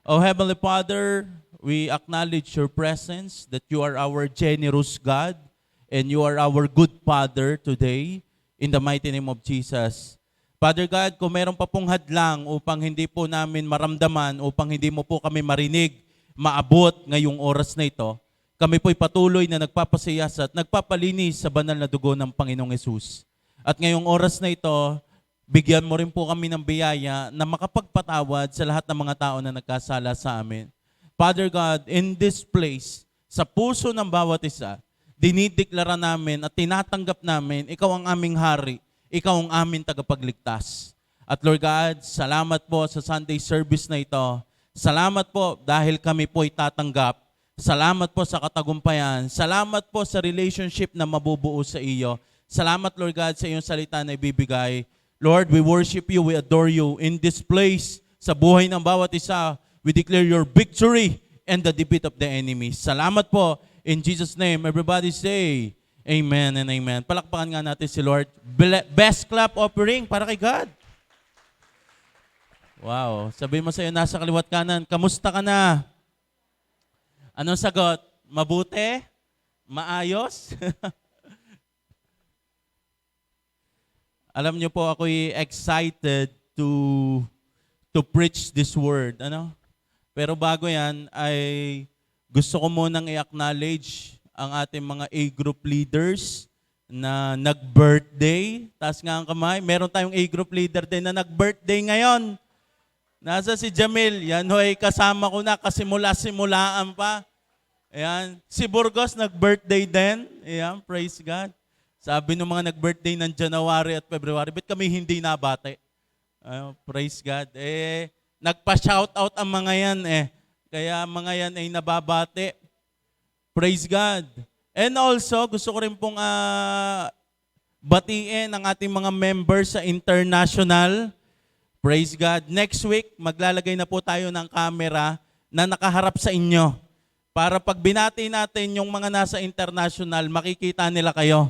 O Heavenly Father, we acknowledge your presence, that you are our generous God, and you are our good Father today, in the mighty name of Jesus. Father God, kung meron pa pong hadlang upang hindi po namin maramdaman, upang hindi mo po kami marinig, maabot ngayong oras na ito, kami po'y patuloy na nagpapasiyas at nagpapalinis sa banal na dugo ng Panginoong Yesus. At ngayong oras na ito, bigyan mo rin po kami ng biyaya na makapagpatawad sa lahat ng mga tao na nagkasala sa amin. Father God, in this place, sa puso ng bawat isa, dinideklara namin at tinatanggap namin, ikaw ang aming hari, ikaw ang aming tagapagligtas. At Lord God, salamat po sa Sunday service na ito. Salamat po dahil kami po'y tatanggap. Salamat po sa katagumpayan. Salamat po sa relationship na mabubuo sa iyo. Salamat, Lord God, sa iyong salita na ibibigay. Lord, we worship you, we adore you. In this place, sa buhay ng bawat isa, we declare your victory and the defeat of the enemy. Salamat po. In Jesus' name, everybody say, Amen and Amen. Palakpakan nga natin si Lord. Best clap offering para kay God. Wow. Sabihin mo sa iyo, nasa kaliwat kanan, kamusta ka na? Anong sagot? Mabuti? Maayos? Alam niyo po, ako'y excited to preach this word. Ano? Pero bago yan, ay gusto ko munang i-acknowledge ang ating mga A-group leaders na nag-birthday. Taas nga ang kamay. Meron tayong A-group leader din na nag-birthday ngayon. Nasa si Jamil. Yan ho'y kasama ko na kasimula-simulaan pa. Ayan. Si Burgos nag-birthday din. Ayan, praise God. Sabi ng mga nag-birthday ng January at February, ba't kami hindi nabate? Praise God. Nagpa-shoutout ang mga yan Kaya mga yan ay nababate. Praise God. And also, gusto ko rin pong batiin ang ating mga members sa international. Praise God. Next week, maglalagay na po tayo ng camera na nakaharap sa inyo. Para pag binati natin yung mga nasa international, makikita nila kayo.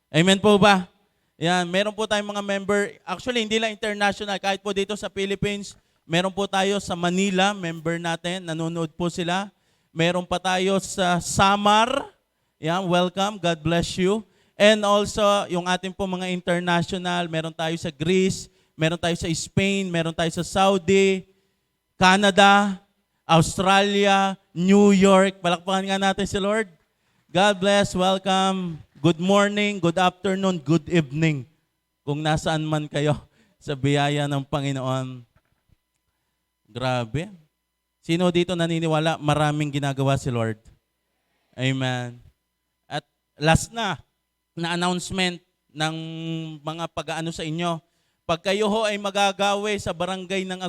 Amen po ba? Yan, meron po tayong mga member. Actually, hindi lang international. Kahit po dito sa Philippines, meron po tayo sa Manila, member natin. Nanonood po sila. Meron pa tayo sa Samar. Yan, welcome. God bless you. And also, yung ating po mga international, meron tayo sa Greece, meron tayo sa Spain, meron tayo sa Saudi, Canada, Australia, New York. Palakpakan nga natin si Lord. God bless, welcome. Good morning, good afternoon, good evening. Kung nasaan man kayo sa biyaya ng Panginoon. Grabe. Sino dito naniniwala maraming ginagawa si Lord? Amen. At last na announcement ng mga pag-aano sa inyo. Pag kayo ho ay magagawi sa barangay ng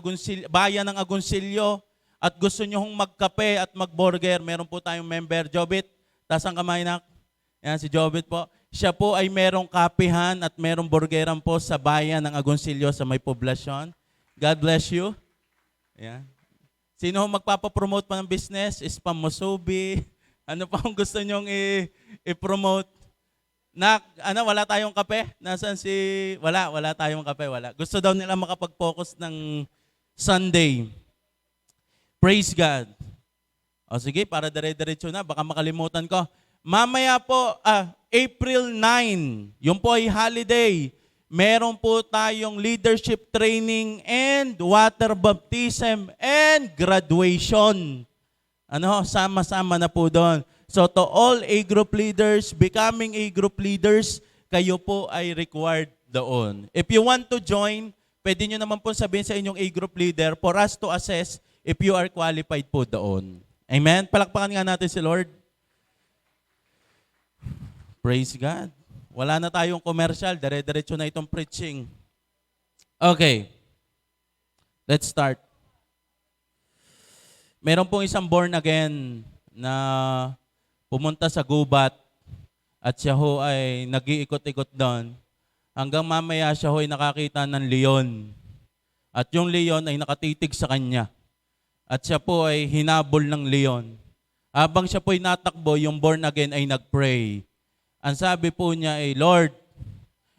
bayan ng Agoncillo at gusto nyo hong magkape at magburger, meron po tayong member, Jobit. Taas ang kamay na. Yan, si Jobit po. Siya po ay merong kapihan at merong burgeran po sa bayan ng Agoncillo sa may poblasyon. God bless you. Yan. Sino magpapapromote pa ng business? Spam Musubi. Ano pa kung gusto nyong i-promote? Wala tayong kape? Nasaan si... Wala tayong kape, wala. Gusto daw nila makapag-focus ng Sunday. Praise God. O sige, para dire-diretso na, baka makalimutan ko. Mamaya po, April 9, yun po ay holiday. Meron po tayong leadership training and water baptism and graduation. Sama-sama na po doon. So to all A-group leaders, becoming A-group leaders, kayo po ay required doon. If you want to join, pwede nyo naman po sabihin sa inyong A-group leader for us to assess if you are qualified po doon. Amen? Palakpakan nga natin si Lord. Praise God. Wala na tayong commercial, dire-diretso na itong preaching. Okay. Let's start. Meron pong isang born again na pumunta sa gubat at siya ho ay nag-iikot-ikot doon. Hanggang mamaya siya ho ay nakakita ng leon. At yung leon ay nakatitig sa kanya. At siya po ay hinabol ng leon. Habang siya po ay natakbo, yung born again ay nag-pray. Ang sabi po niya ay, Lord,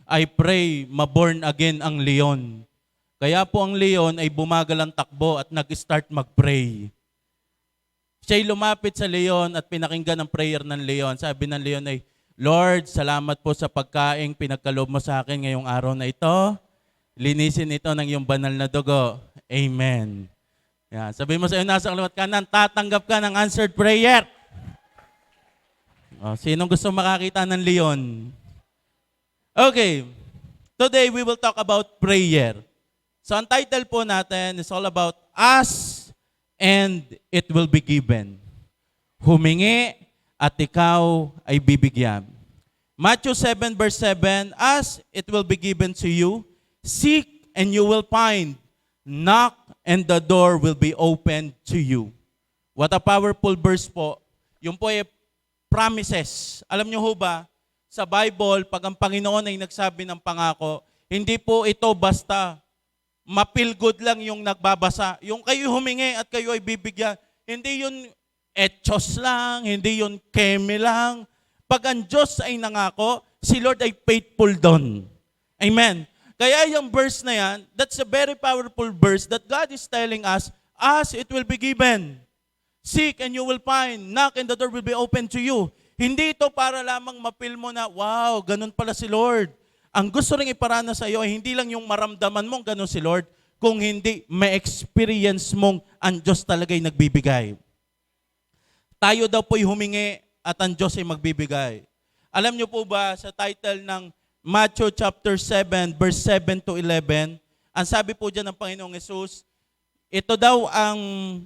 I pray maborn again ang leon. Kaya po ang leon ay bumagal ang takbo at nag-start mag-pray. Siya'y lumapit sa leon at pinakinggan ang prayer ng leon. Sabi ng leon ay, Lord, salamat po sa pagkaing pinagkaloob mo sa akin ngayong araw na ito. Linisin ito ng iyong banal na dugo. Amen. Yan. Sabi mo sa iyo nasa kaliwat kanan, tatanggap ka ng answered prayer. Sinong gusto makakita ng leon? Okay. Today we will talk about prayer. So ang title po natin is all about ask and it will be given. Humingi at ikaw ay bibigyan. Matthew 7 verse 7, ask, it will be given to you. Seek and you will find. Knock and the door will be opened to you. What a powerful verse po. Yung po ay promises. Alam niyo ho ba, sa Bible, pag ang Panginoon ay nagsabi ng pangako, hindi po ito basta ma-feel good lang yung nagbabasa. Yung kayo humingi at kayo ay bibigyan. Hindi yun etchos lang, hindi yun keme lang. Pag ang Diyos ay nangako, si Lord ay faithful doon. Amen. Kaya yung verse na yan, that's a very powerful verse that God is telling us, ask, it will be given. Seek and you will find. Knock and the door will be open to you. Hindi ito para lamang ma-feel mo na, wow, ganun pala si Lord. Ang gusto ring iparana sa iyo ay hindi lang yung maramdaman mong ganun si Lord, kung hindi ma-experience mong ang Diyos talaga'y nagbibigay. Tayo daw po'y humingi at ang Diyos ay magbibigay. Alam niyo po ba sa title ng Matthew chapter 7, verse 7 to 11, ang sabi po dyan ng Panginoong Yesus, ito daw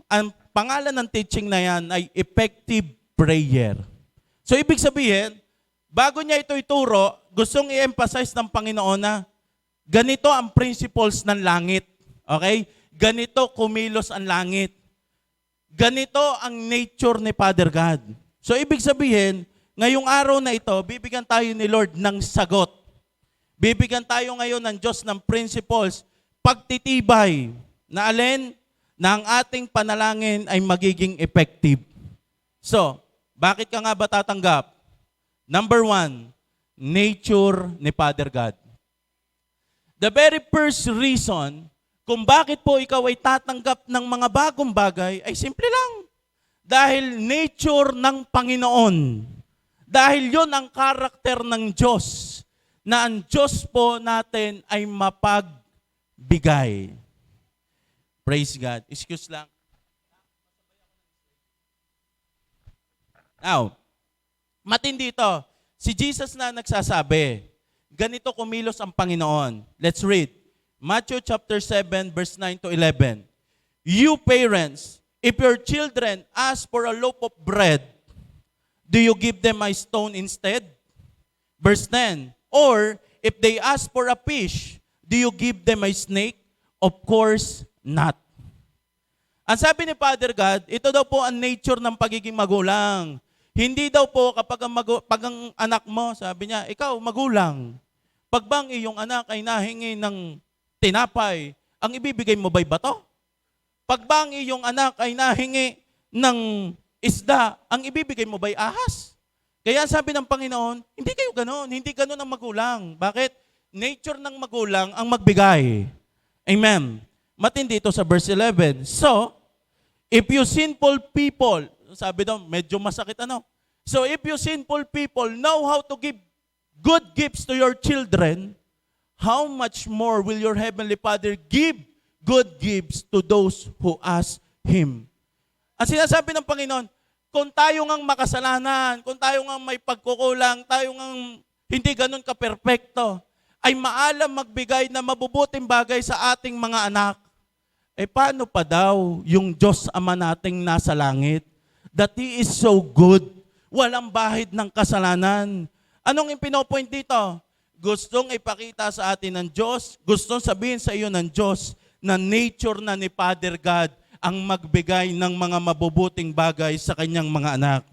ang pangalan ng teaching na yan ay effective prayer. So ibig sabihin, bago niya ito ituro, gustong i-emphasize ng Panginoon na ganito ang principles ng langit. Okay? Ganito kumilos ang langit. Ganito ang nature ni Father God. So ibig sabihin, ngayong araw na ito, bibigyan tayo ni Lord ng sagot. Bibigyan tayo ngayon ng Diyos ng principles, pagtitibay, na alin na ang ating panalangin ay magiging effective. So, bakit ka nga ba tatanggap? Number 1, nature ni Father God. The very first reason kung bakit po ikaw ay tatanggap ng mga bagong bagay ay simple lang. Dahil nature ng Panginoon. Dahil yon ang karakter ng Diyos. Na ang Diyos po natin ay mapagbigay. Praise God. Excuse lang. Now, matindi ito. Si Jesus na nagsasabi, ganito kumilos ang Panginoon. Let's read. Matthew chapter 7, verse 9 to 11. You parents, if your children ask for a loaf of bread, do you give them a stone instead? Verse 10. Or, if they ask for a fish, do you give them a snake? Of course, not. Ang sabi ni Father God, ito daw po ang nature ng pagiging magulang. Hindi daw po kapag ang anak mo, sabi niya, ikaw magulang. Pag bang iyong anak ay nahingi ng tinapay, ang ibibigay mo ba'y bato? Pag bang iyong anak ay nahingi ng isda, ang ibibigay mo ba'y ahas? Kaya sabi ng Panginoon, hindi kayo ganon, hindi ganon ang magulang. Bakit? Nature ng magulang ang magbigay. Amen. Matindi ito sa verse 11. So, if you sinful people, sabi daw, medyo masakit ano. So, if you sinful people know how to give good gifts to your children, how much more will your Heavenly Father give good gifts to those who ask Him? Ang sinasabi ng Panginoon, kung tayo ngang makasalanan, kung tayo ngang may pagkukulang, tayo ngang hindi ganun ka-perfecto, ay maalam magbigay na mabubuting bagay sa ating mga anak. Eh paano pa daw yung Diyos Ama nating nasa langit? That He is so good, walang bahid ng kasalanan. Anong pinopoint dito? Gustong ipakita sa atin ng Diyos, gustong sabihin sa iyo ng Diyos na nature na ni Father God ang magbigay ng mga mabubuting bagay sa kanyang mga anak.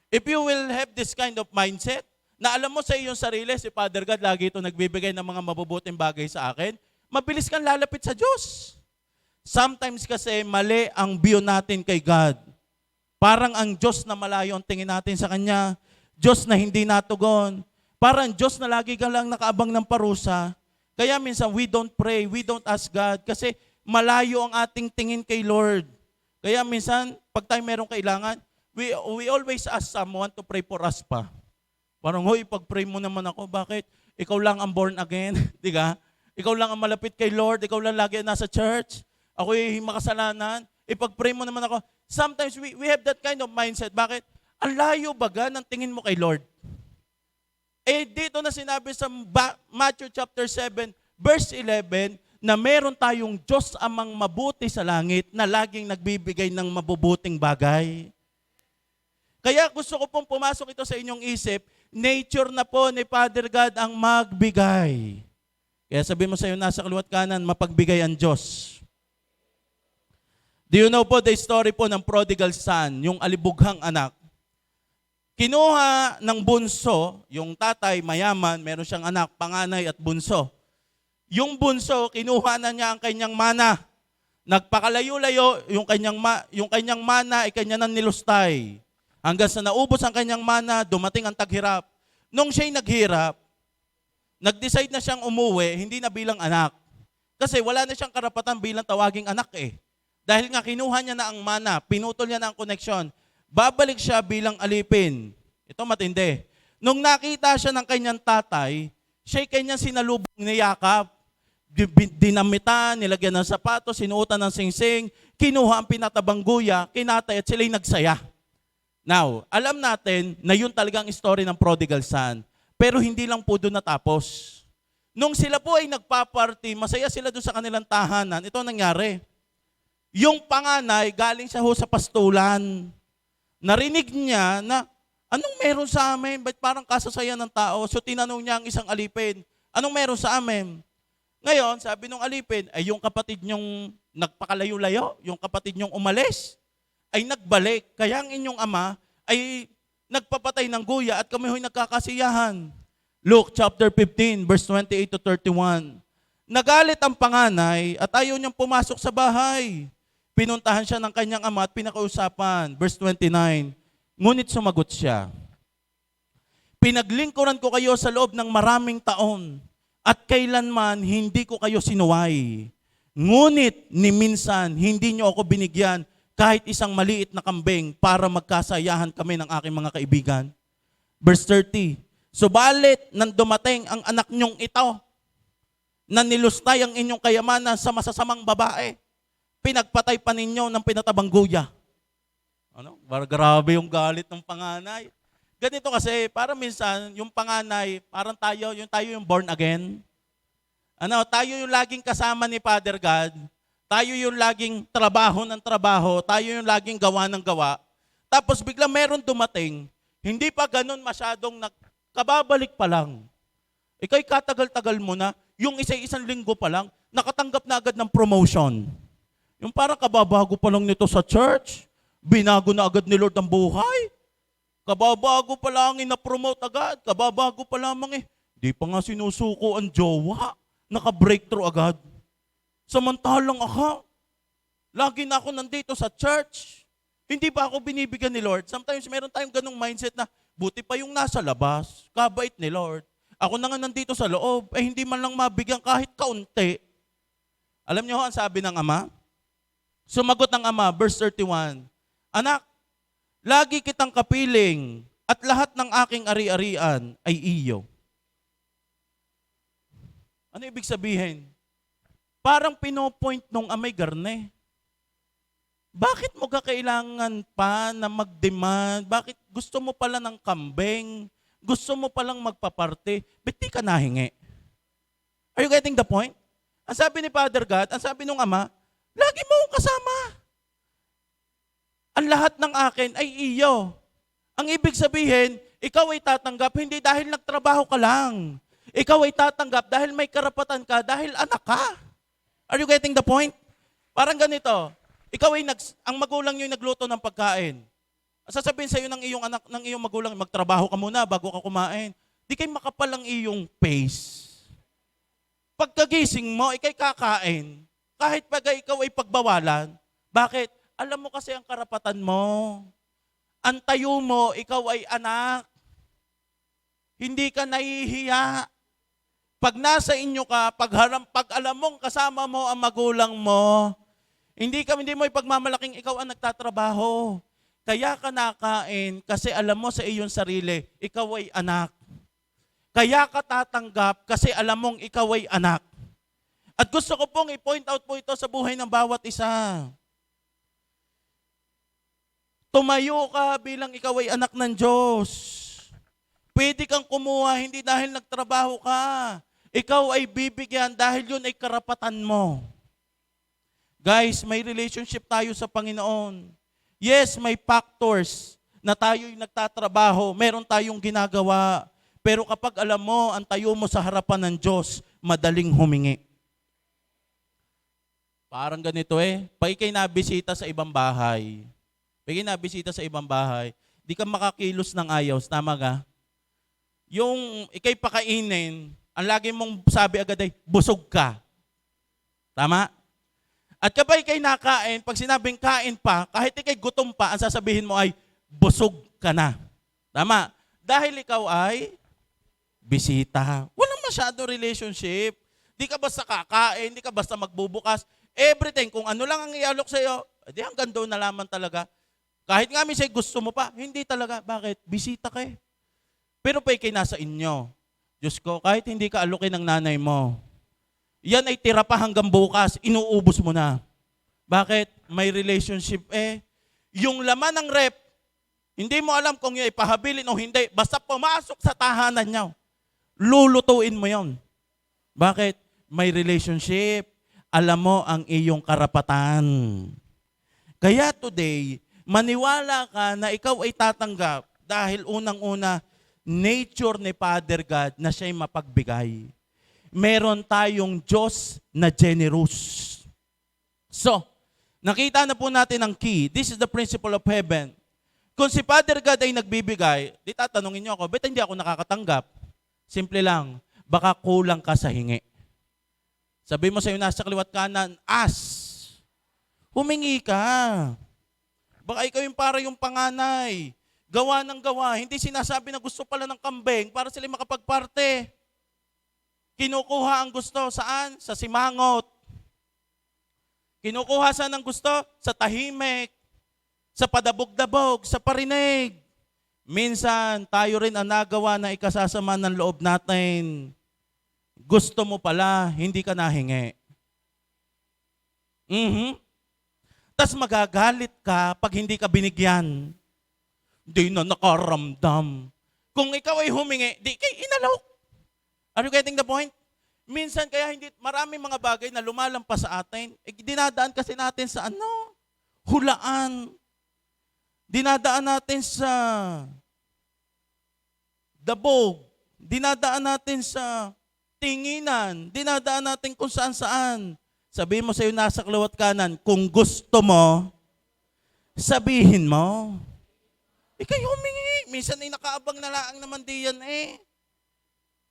If you will have this kind of mindset, na alam mo sa iyong sarili, si Father God lagi ito nagbibigay ng mga mabubuting bagay sa akin, mabilis kang lalapit sa Diyos. Sometimes kasi mali ang view natin kay God. Parang ang Diyos na malayo ang tingin natin sa Kanya, Diyos na hindi natugon, parang Diyos na lagi ka lang nakaabang ng parusa. Kaya minsan we don't pray, we don't ask God kasi malayo ang ating tingin kay Lord. Kaya minsan, pag tayo merong kailangan, we always ask someone to pray for us pa. Parang, hoy, pag-pray mo naman ako, bakit? Ikaw lang ang born again, di ka? Ikaw lang ang malapit kay Lord, ikaw lang lagi nasa church, ako'y makasalanan, ipag-pray mo naman ako. Sometimes we have that kind of mindset. Bakit? Ang layo baga ng tingin mo kay Lord. Eh, dito na sinabi sa Matthew chapter 7, verse 11, na meron tayong Diyos amang mabuti sa langit na laging nagbibigay ng mabubuting bagay. Kaya gusto ko pong pumasok ito sa inyong isip, nature na po ni Father God ang magbigay. Kaya sabi mo sa iyo, nasa kaliwat kanan, mapagbigay ang Diyos. Do you know po the story po ng prodigal son, yung alibughang anak? Kinuha ng bunso, yung tatay mayaman, meron siyang anak, panganay at bunso. Yung bunso, kinuha na niya ang kanyang mana. Nagpakalayo-layo, yung kanyang mana ay kanya nang nilustay. Hanggang sa naubos ang kanyang mana, dumating ang taghirap. Nung siya'y naghirap, nag-decide na siyang umuwi, hindi na bilang anak. Kasi wala na siyang karapatan bilang tawaging anak eh. Dahil nga kinuha niya na ang mana, pinutol niya na ang koneksyon. Babalik siya bilang alipin. Ito matindi. Nung nakita siya ng kanyang tatay, siya'y kanyang sinalubong niyakap. Dinamitan, nilagyan ng sapatos, sinuotan ng singsing, kinuha ang pinatabang guya, kinatay at sila'y nagsaya. Now, alam natin na yun talagang story ng prodigal son. Pero hindi lang po doon natapos. Nung sila po ay nagpa-party, masaya sila doon sa kanilang tahanan, ito nangyari. Yung panganay, galing siya ho sa pastulan. Narinig niya na, anong meron sa amin? Ba't parang kasasaya ng tao? So tinanong niya ang isang alipin, anong meron sa amin? Ngayon, sabi nung alipin, ay yung kapatid nyong nagpakalayo-layo, yung kapatid nyong umalis, ay nagbalik. Kaya ang inyong ama ay nagpapatay ng guya at kami ho'y nagkakasiyahan. Luke chapter 15, verse 28 to 31. Nagalit ang panganay at ayaw niyang pumasok sa bahay. Pinuntahan siya ng kanyang ama at pinakausapan. Verse 29. Ngunit sumagot siya, pinaglingkuran ko kayo sa loob ng maraming taon at kailanman hindi ko kayo sinuway. Ngunit ni minsan hindi niyo ako binigyan kahit isang maliit na kambing para magkasayahan kami ng aking mga kaibigan. Verse 30. Subalit nang dumating ang anak niyong ito, na nilustay ang inyong kayamanan sa masasamang babae, pinagpatay pa ninyo ng pinatabang guya. Ano? Grabe yung galit ng panganay. Ganito kasi, para minsan, yung panganay, parang tayo yung born again. Ano, tayo yung laging kasama ni Father God. Tayo yung laging trabaho ng trabaho. Tayo yung laging gawa ng gawa. Tapos bigla meron dumating, hindi pa ganun masyadong kababalik pa lang. Ika'y katagal-tagal mo na, yung isang linggo pa lang, nakatanggap na agad ng promotion. Yung parang kababago pa lang nito sa church, binago na agad ni Lord ang buhay. Kababago pa lang ina-promote agad. Kababago pa lamang di pa nga sinusuko ang jowa. Naka-breakthrough agad. Samantalang ako, lagi na ako nandito sa church. Hindi ba ako binibigyan ni Lord? Sometimes meron tayong ganung mindset na buti pa yung nasa labas, kabait ni Lord. Ako na nga nandito sa loob, hindi man lang mabigyan kahit kaunti. Alam niyo ho, ang sabi ng ama? Sumagot ng ama, verse 31, anak, lagi kitang kapiling at lahat ng aking ari-arian ay iyo. Ano ibig sabihin? Parang pinopoint nung amay garne. Bakit mo kakailangan pa na mag-demand? Bakit gusto mo pala ng kambing? Gusto mo palang magpaparte? Ba't di ka nahingi? Are you getting the point? Ang sabi ni Father God, ang sabi nung ama, lagi mo akong kasama. Ang lahat ng akin ay iyo. Ang ibig sabihin, ikaw ay tatanggap hindi dahil nagtrabaho ka lang. Ikaw ay tatanggap dahil may karapatan ka, dahil anak ka. Are you getting the point? Parang ganito, ikaw ay ang magulang niyo ay nagluto ng pagkain. Sasabihin sa iyo ng iyong anak, ng iyong magulang, magtrabaho ka muna bago ka kumain. Di kayo makapal ang iyong pace. Pagkagising mo, ikay kakain. Kahit pag ikaw ay pagbawalan. Bakit? Alam mo kasi ang karapatan mo. Ang tayo mo, ikaw ay anak. Hindi ka nahihiya. Pag nasa inyo ka, pag alam mong kasama mo ang magulang mo, hindi mo ipagmamalaking ikaw ang nagtatrabaho. Kaya ka nakain kasi alam mo sa iyong sarili, ikaw ay anak. Kaya ka tatanggap kasi alam mong ikaw ay anak. At gusto ko pong i-point out po ito sa buhay ng bawat isa. Tumayo ka bilang ikaw ay anak ng Diyos. Pwede kang kumuha hindi dahil nagtrabaho ka. Ikaw ay bibigyan dahil yun ay karapatan mo. Guys, may relationship tayo sa Panginoon. Yes, may factors na tayo'y nagtatrabaho, meron tayong ginagawa. Pero kapag alam mo, ang tayo mo sa harapan ng Diyos, madaling humingi. Parang ganito pag ikay nabisita sa ibang bahay, di ka makakilos ng ayos, tama ka? Yung ikay pakainin, ang lagi mong sabi agad ay, busog ka. Tama? At kapag ikay nakain, pag sinabing kain pa, kahit ikay gutom pa, ang sasabihin mo ay, busog ka na. Tama? Dahil ikaw ay bisita. Walang masyado relationship. Di ka basta kakain, di ka basta magbubukas. Everything, kung ano lang ang ialok sa'yo, di hanggang doon na lamang talaga. Kahit nga minsan gusto mo pa, hindi talaga. Bakit? Bisita ka Pero pa ikay nasa inyo. Diyos ko, kahit hindi ka alukin ng nanay mo, yan ay tira pa hanggang bukas, inuubos mo na. Bakit? May relationship Yung laman ng rep, hindi mo alam kung yung ipahabilin o hindi. Basta pumasok sa tahanan niya, lulutuin mo yon. Bakit? May relationship. Alam mo ang iyong karapatan. Kaya today, maniwala ka na ikaw ay tatanggap dahil unang-una, nature ni Father God na siya'y mapagbigay. Meron tayong Diyos na generous. So, nakita na po natin ang key. This is the principle of heaven. Kung si Father God ay nagbibigay, di tatanungin niyo ako, ba't hindi ako nakakatanggap? Simple lang, baka kulang ka sa hingi. Sabi mo sa iyo nasa kaliwat kanan, ask. Humingi ka. Baka ikaw yung para yung panganay. Gawa ng gawa. Hindi sinasabi na gusto pala ng kambing para sila makapagparte. Kinukuha ang gusto. Saan? Sa simangot. Kinukuha saan ang gusto? Sa tahimik. Sa padabog-dabog. Sa parinig. Minsan, tayo rin ang nagawa na ikasasama ng loob natin. Gusto mo pala, hindi ka nahingi. Tas magagalit ka pag hindi ka binigyan. Di na nakaramdam. Kung ikaw ay humingi, di kay inalok. Are you getting the point? Minsan kaya hindi, maraming mga bagay na lumalampas sa atin, dinadaan kasi natin sa hulaan. Dinadaan natin sa dabog. Dinadaan natin sa tinginan. Dinadaan natin kung saan-saan. Sabihin mo sa iyo nasa kaliwat kanan, kung gusto mo, sabihin mo. Ikay humingi. Minsan ay nakaabang na laang naman diyan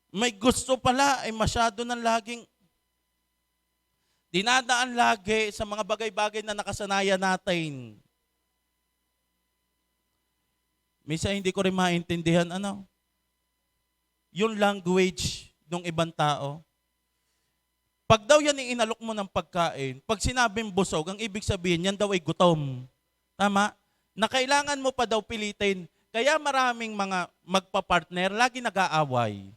May gusto pala ay masyado ng laging dinadaan lagi sa mga bagay-bagay na nakasanayan natin. Minsan hindi ko rin maintindihan yung language ng ibang tao. Pag daw yan inalok mo ng pagkain, pag sinabing busog, ang ibig sabihin, yan daw ay gutom. Tama? Na kailangan mo pa daw pilitin. Kaya maraming mga magpa-partner, lagi nag-aaway.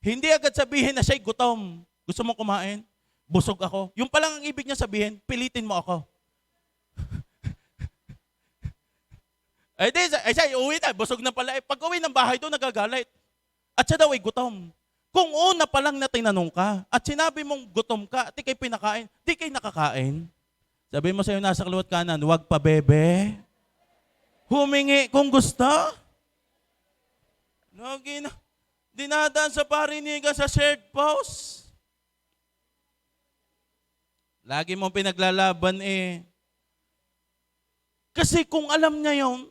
Hindi agad sabihin na siya'y gutom. Gusto mo kumain? Busog ako. Yung palang ang ibig niya sabihin, pilitin mo ako. Siya, uwi na, busog na pala. Pag uwi ng bahay doon, nagagalit. At siya daw ay gutom. Kung una pa lang na tinanong ka, at sinabi mong gutom ka, at ikay pinakain, di kay nakakain. Sabi mo sa iyo nasa kaliwat kanan, wag pa bebe. Humingi kung gusto. Lagi na, dinadaan sa parinigan sa shared post. Lagi mong pinaglalaban Kasi kung alam niya yon,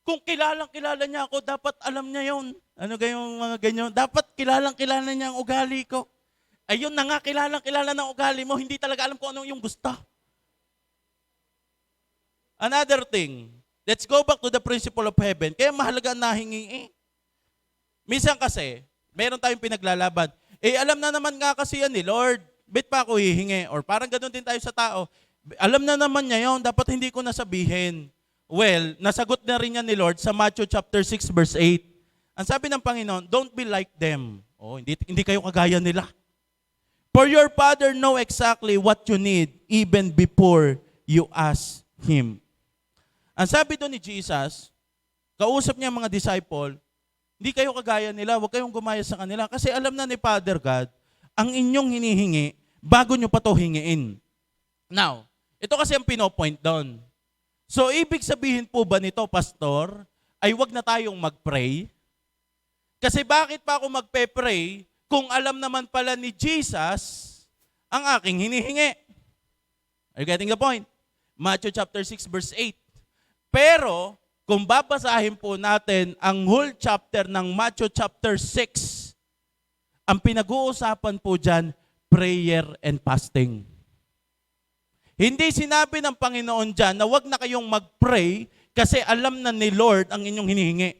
kung kilalang-kilala niya ako, dapat alam niya yon. Ano gayong mga ganyan? Dapat kilalang-kilala niya ang ugali ko. Ayun na nga, kilalang-kilala ng ugali mo, hindi talaga alam kung ano yung gusto. Another thing, let's go back to the principle of heaven. Kaya mahalaga ang nahingi Minsan kasi, Meron tayong pinaglalaban. Alam na naman nga kasi yan Lord. Ba't pa ako hihingi? Or parang ganoon din tayo sa tao. Alam na naman niya yun, dapat hindi ko nasabihin. Well, nasagot na rin yan ni Lord sa Matthew chapter 6 verse 8. Ang sabi ng Panginoon, don't be like them. Hindi kayo kagaya nila. For your Father know exactly what you need even before you ask Him. Ang sabi doon ni Jesus, kausap niya ang mga disciple, hindi kayo kagaya nila, huwag kayong gumaya sa kanila. Kasi alam na ni Father God, ang inyong hinihingi, bago nyo pa ito hingiin. Now, ito kasi ang pinopoint doon. So, ibig sabihin po ba nito, Pastor, ay wag na tayong mag-pray? Kasi bakit pa ako magpe-pray kung alam naman pala ni Jesus ang aking hinihingi? Are you getting the point? Matthew chapter 6 verse 8. Pero, kung babasahin po natin ang whole chapter ng Matthew chapter 6, ang pinag-uusapan po dyan, prayer and fasting. Hindi sinabi ng Panginoon dyan na wag na kayong mag-pray kasi alam na ni Lord ang inyong hinihingi.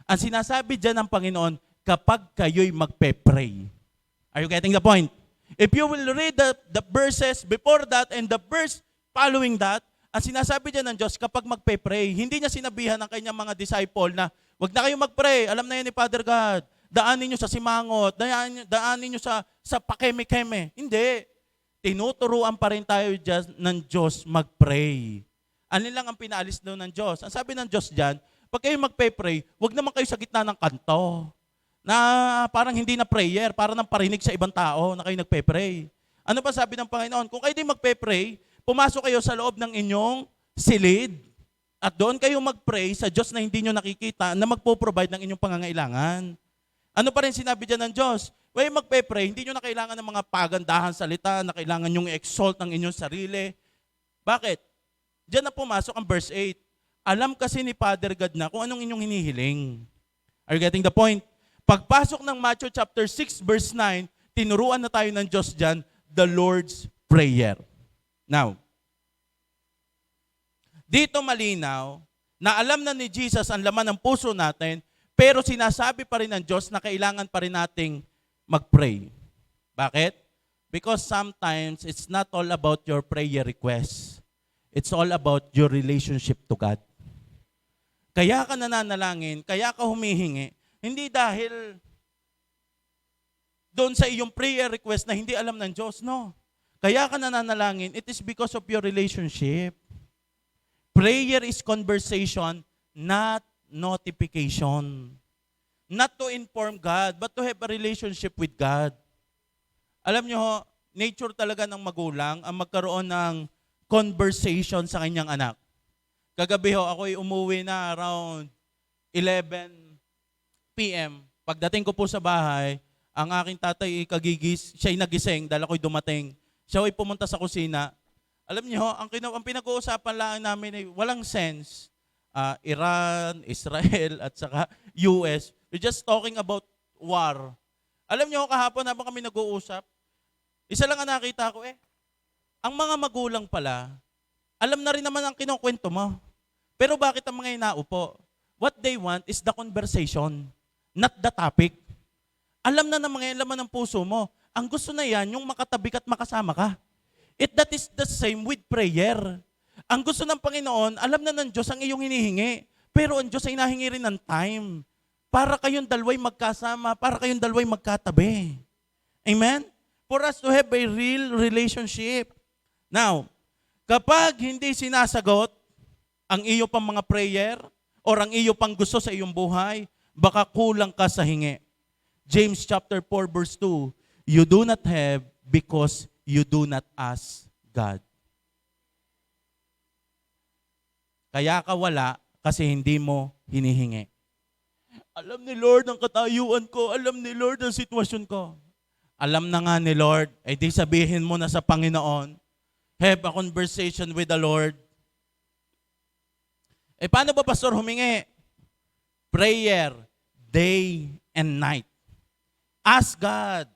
Ang sinasabi dyan ng Panginoon, kapag kayo'y magpe-pray. Are you getting the point? If you will read the verses before that and the verse following that, ang sinasabi dyan ng Diyos, kapag magpe-pray, hindi niya sinabihan ng kanyang mga disciple na wag na kayong mag-pray, alam na yan ni Father God. Daanin nyo sa simangot, daanin nyo sa pakeme-keme. Hindi. Tinuturuan pa rin tayo ng Diyos mag-pray. Ano lang ang pinaalis doon ng Diyos? Ang sabi ng Diyos dyan, pag kayo magpe-pray, huwag naman kayo sa gitna ng kanto na parang hindi na prayer, parang nang parinig sa ibang tao na kayo nagpe-pray. Ano pa sabi ng Panginoon? Kung kayo din magpe-pray, pumasok kayo sa loob ng inyong silid at doon kayo mag-pray sa Diyos na hindi nyo nakikita na magpo-provide ng inyong pangangailangan. Ano pa rin sinabi dyan ng Diyos? When magpe-pray, hindi nyo na kailangan ng mga pagandahan salita, na kailangan nyong exalt ang inyong sarili. Bakit? Diyan na pumasok ang verse 8. Alam kasi ni Father God na kung anong inyong hinihiling. Are you getting the point? Pagpasok ng Matthew chapter 6 verse 9, tinuruan na tayo ng Diyos dyan, the Lord's Prayer. Now, dito malinaw na alam na ni Jesus ang laman ng puso natin, pero sinasabi pa rin ng Diyos na kailangan pa rin nating mag-pray. Bakit? Because sometimes it's not all about your prayer request. It's all about your relationship to God. Kaya ka nananalangin, kaya ka humihingi, hindi dahil doon sa iyong prayer request na hindi alam ng Diyos, no. Kaya ka nananalangin, it is because of your relationship. Prayer is conversation, not notification. Not to inform God, but to have a relationship with God. Alam nyo, nature talaga ng magulang ang magkaroon ng conversation sa kanyang anak. Kagabi ako'y umuwi na around 11 p.m. Pagdating ko po sa bahay, ang aking tatay siya'y nagising dahil ako'y dumating. Siya ay pumunta sa kusina. Alam niyo, ang pinag-uusapan lang namin ay walang sense. Iran, Israel, at saka US. We're just talking about war. Alam niyo, kahapon habang kami nag-uusap, isa lang ang nakita ko ang mga magulang pala, alam na rin naman ang kinukwento mo. Pero bakit ang mga inaupo? What they want is the conversation, not the topic. Alam na ng mga laman ng puso mo. Ang gusto na yan, yung makatabi at makasama ka. That is the same with prayer. Ang gusto ng Panginoon, alam na ng Diyos ang iyong hinihingi. Pero ang Diyos ay nahingi rin ng time para kayong dalaway magkasama, para kayong dalaway magkatabi. Amen? For us to have a real relationship. Now, kapag hindi sinasagot ang iyo pang mga prayer or ang iyo pang gusto sa iyong buhay, baka kulang ka sa hingi. James chapter 4 verse 2, you do not have because you do not ask God. Kaya ka wala kasi hindi mo hinihingi. Alam ni Lord ang katayuan ko. Alam ni Lord ang sitwasyon ko. Alam na nga ni Lord, di sabihin mo na sa Panginoon, have a conversation with the Lord. Paano ba, Pastor, humingi? Prayer, day and night. Ask God.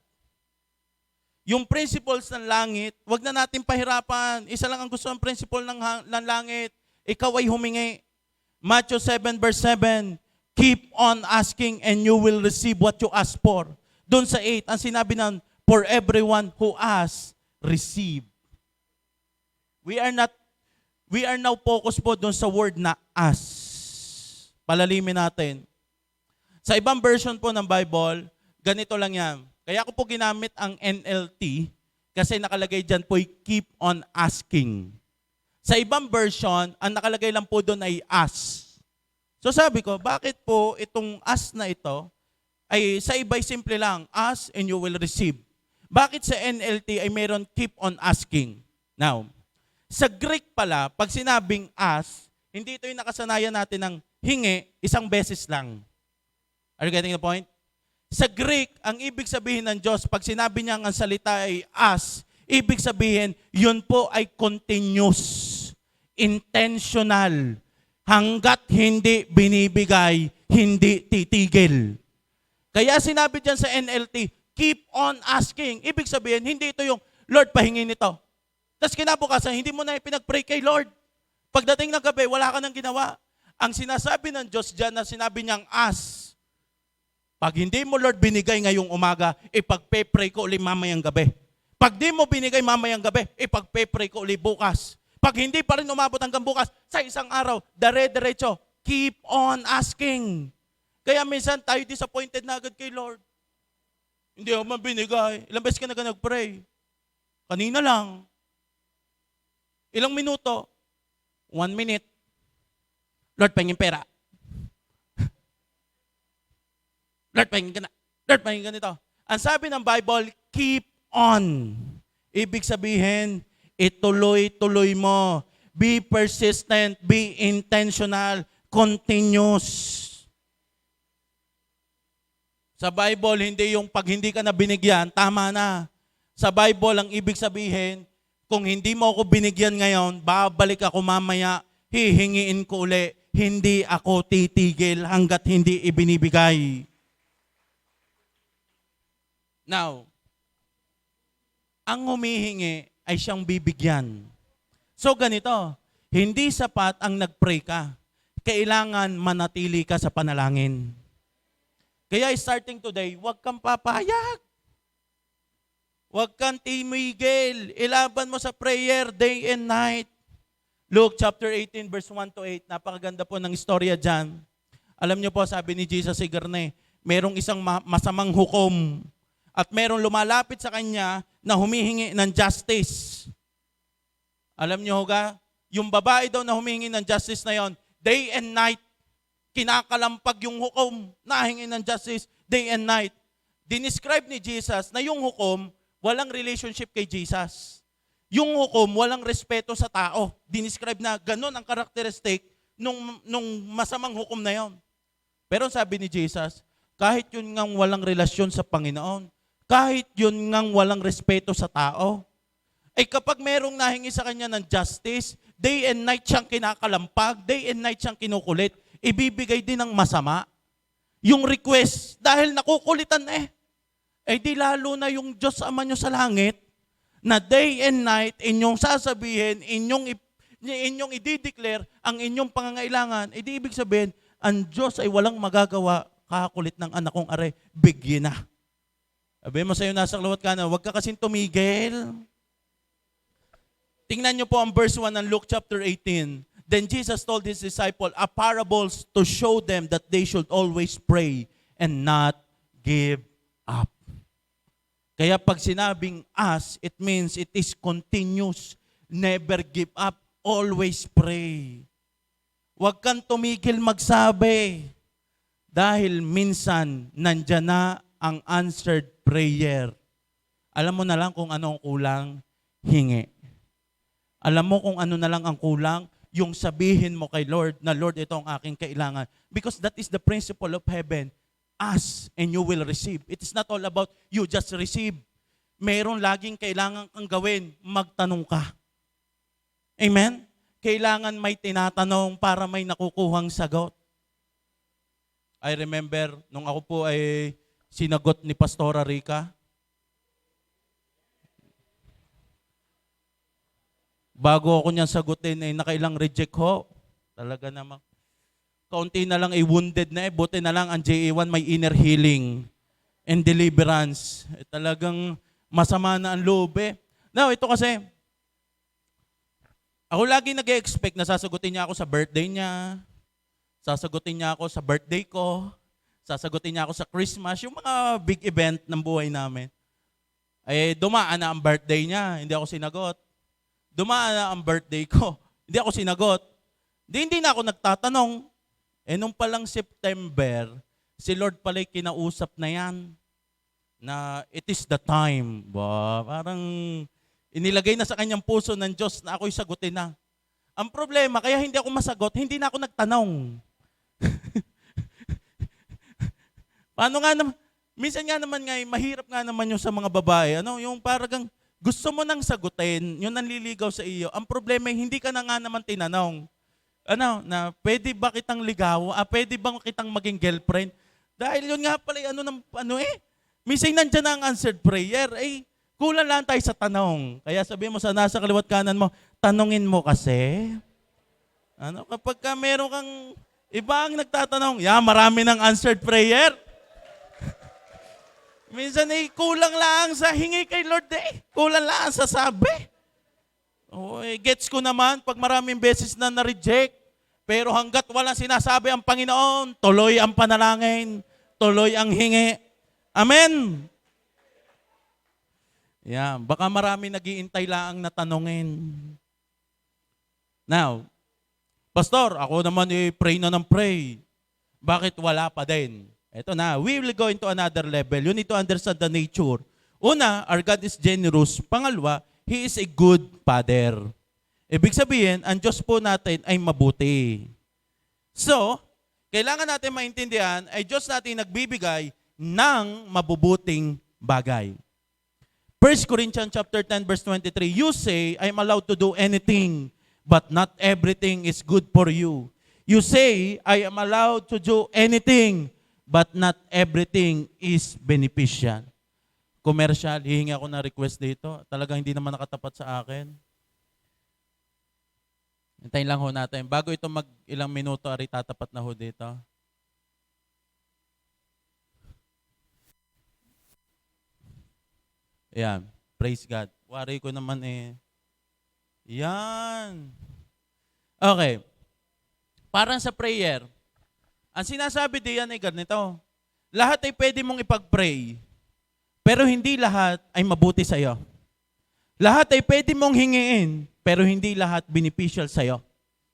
Yung principles ng langit, wag na natin pahirapan. Isa lang ang gusto ng principle ng langit. Ikaw ay humingi. Matthew 7 verse 7, Keep on asking and you will receive what you ask for. Doon sa 8, ang sinabi ng, for everyone who asks, receive. We are now focused po doon sa word na ask. Palalimin natin. Sa ibang version po ng Bible, ganito lang yan. Kaya ko po ginamit ang NLT kasi nakalagay dyan po keep on asking. Sa ibang version, ang nakalagay lang po doon ay ask. So sabi ko, bakit po itong ask na ito ay sa iba simple lang, ask and you will receive. Bakit sa NLT ay meron keep on asking? Now, sa Greek pala, pag sinabing ask, hindi ito yung nakasanayan natin ng hingi, isang beses lang. Are you getting the point? Sa Greek, ang ibig sabihin ng Diyos, pag sinabi niya ang salita ay ask, ibig sabihin, yun po ay continuous, intentional, hanggat hindi binibigay, hindi titigil. Kaya sinabi dyan sa NLT, keep on asking. Ibig sabihin, hindi ito yung, Lord, pahingin nito. Tapos kinabukasan, hindi mo na ipinag-pray kay Lord. Pagdating ng gabi, wala ka nang ginawa. Ang sinasabi ng Diyos dyan na sinabi niyang ask, pag hindi mo, Lord, binigay ngayong umaga, ipagpe-pray ko ulit mamayang gabi. Pag di mo binigay mamayang gabi, ipagpe-pray ko ulit bukas. Pag hindi pa rin umabot hanggang bukas, sa isang araw, dire-diretso, keep on asking. Kaya minsan tayo disappointed na agad kay Lord. Hindi ako mabinigay. Ilang beses ka na nag-pray? Kanina lang. Ilang minuto? 1 minute. Lord, pahingin pera. Lord, pahingin ka na. Lord, pahingin ka nito. Ang sabi ng Bible, keep on. Ibig sabihin, ituloy-tuloy mo. Be persistent, be intentional, continuous. Sa Bible, hindi yung pag hindi ka na binigyan, tama na. Sa Bible, ang ibig sabihin, kung hindi mo ako binigyan ngayon, babalik ako mamaya, hihingiin ko uli. Hindi ako titigil hanggat hindi ibinibigay. Now, ang humihingi ay siyang bibigyan. So ganito, hindi sapat ang nag-pray ka. Kailangan manatili ka sa panalangin. Kaya starting today, huwag kang papayag. Huwag kang timigil. Ilaban mo sa prayer day and night. Luke chapter 18 verse 1 to 8. Napakaganda po ng istorya dyan. Alam niyo po, sabi ni Jesus Igarne, merong isang masamang hukom at merong lumalapit sa kanya na humihingi ng justice. Alam niyo ga, yung babae daw na humihingi ng justice na yon, day and night, kinakalampag yung hukom na hingi ng justice, day and night. Dinescribe ni Jesus na yung hukom, walang relationship kay Jesus. Yung hukom, walang respeto sa tao. Dinescribe na ganun ang karakteristik nung masamang hukom na yon. Pero sabi ni Jesus, kahit yun ngang walang relasyon sa Panginoon, kahit yun ngang walang respeto sa tao, ay kapag merong nahingi sa kanya ng justice, day and night siyang kinakalampag, day and night siyang kinukulit, ibibigay din ng masama. Yung request, dahil nakukulitan di lalo na yung Diyos Ama nyo sa langit, na day and night, inyong sasabihin, inyong i-declare ang inyong pangangailangan, di ibig sabihin, ang Diyos ay walang magagawa, kakakulit ng anak kong are, bigyan na. Sabi mo sa'yo, nasa kalawat ka na, huwag ka kasing tumigil. Tingnan nyo po ang verse 1 ng Luke chapter 18. Then Jesus told his disciples a parables to show them that they should always pray and not give up. Kaya pag sinabing ask, it means it is continuous. Never give up. Always pray. Huwag kang tumigil magsabi. Dahil minsan, nandyan na ang answered prayer. Alam mo na lang kung ano ang kulang, hingi. Alam mo kung ano na lang ang kulang, yung sabihin mo kay Lord na Lord, ito ang aking kailangan. Because that is the principle of heaven. Ask and you will receive. It is not all about you just receive. Meron laging kailangan kang gawin, magtanong ka. Amen? Kailangan may tinatanong para may nakukuhang sagot. I remember, nung ako po ay sinagot ni Pastora Rica, bago ako niyan sagutin, nakailang reject ho. Talaga namang. kaunti na lang ay wounded na buti na lang ang JA1 may inner healing and deliverance. Talagang masama na ang loob Now, ito kasi, ako lagi nag-expect na sasagutin niya ako sa birthday niya, sasagutin niya ako sa birthday ko, sasagutin niya ako sa Christmas, yung mga big event ng buhay namin. Dumaan na ang birthday niya, hindi ako sinagot. Dumaan na ang birthday ko, hindi ako sinagot. Hindi na ako nagtatanong. Nung palang September, si Lord pala'y kinausap na yan, na it is the time. Parang inilagay na sa kanyang puso ng Diyos na ako'y sagutin na. Ang problema, kaya hindi ako masagot, hindi na ako nagtanong. Paano nga naman, minsan nga naman mahirap nga naman yung sa mga babae, yung parang gusto mo nang sagutin, yung nanliligaw sa iyo. Ang problema, hindi ka na nga naman tinanong. Na pwede ba kitang ligaw? Pwede bang kitang maging girlfriend? Dahil yun nga pala, minsan nandyan na ang answered prayer, kulang lang tayo sa tanong. Kaya sabihin mo sa nasa kaliwat kanan mo, tanungin mo kasi. Kapag meron kang ibang nagtatanong, marami ng answered prayer. Minsan kulang lang sa hingi kay Lord kulang lang sa sabi. Gets ko naman pag maraming beses na na-reject. Pero hanggat walang sinasabi ang Panginoon, tuloy ang panalangin, tuloy ang hingi. Amen. Baka marami nag-iintay lang na tanungin. Now, Pastor, ako naman pray na ng pray. Bakit wala pa din? Ito na, we will go into another level. You need to understand the nature. Una, our God is generous. Pangalawa, He is a good Father. Ibig sabihin, ang Diyos po natin ay mabuti. So, kailangan natin maintindihan ay Diyos natin nagbibigay ng mabubuting bagay. 1 Corinthians chapter 10 verse 23, you say, I am allowed to do anything, but not everything is good for you. You say, I am allowed to do anything, but not everything is beneficial. Commercial, hihingi ako ng request dito. Talagang hindi naman nakatapat sa akin. Hintayin lang ho natin. Bago ito ilang minuto, tatapat na ho dito. Ayan. Praise God. Wari ko naman Yan. Okay. Parang sa prayer, ang sinasabi diyan ay ganito. Lahat ay pwede mong ipag-pray, pero hindi lahat ay mabuti sa iyo. Lahat ay pwede mong hingiin, pero hindi lahat beneficial sa iyo.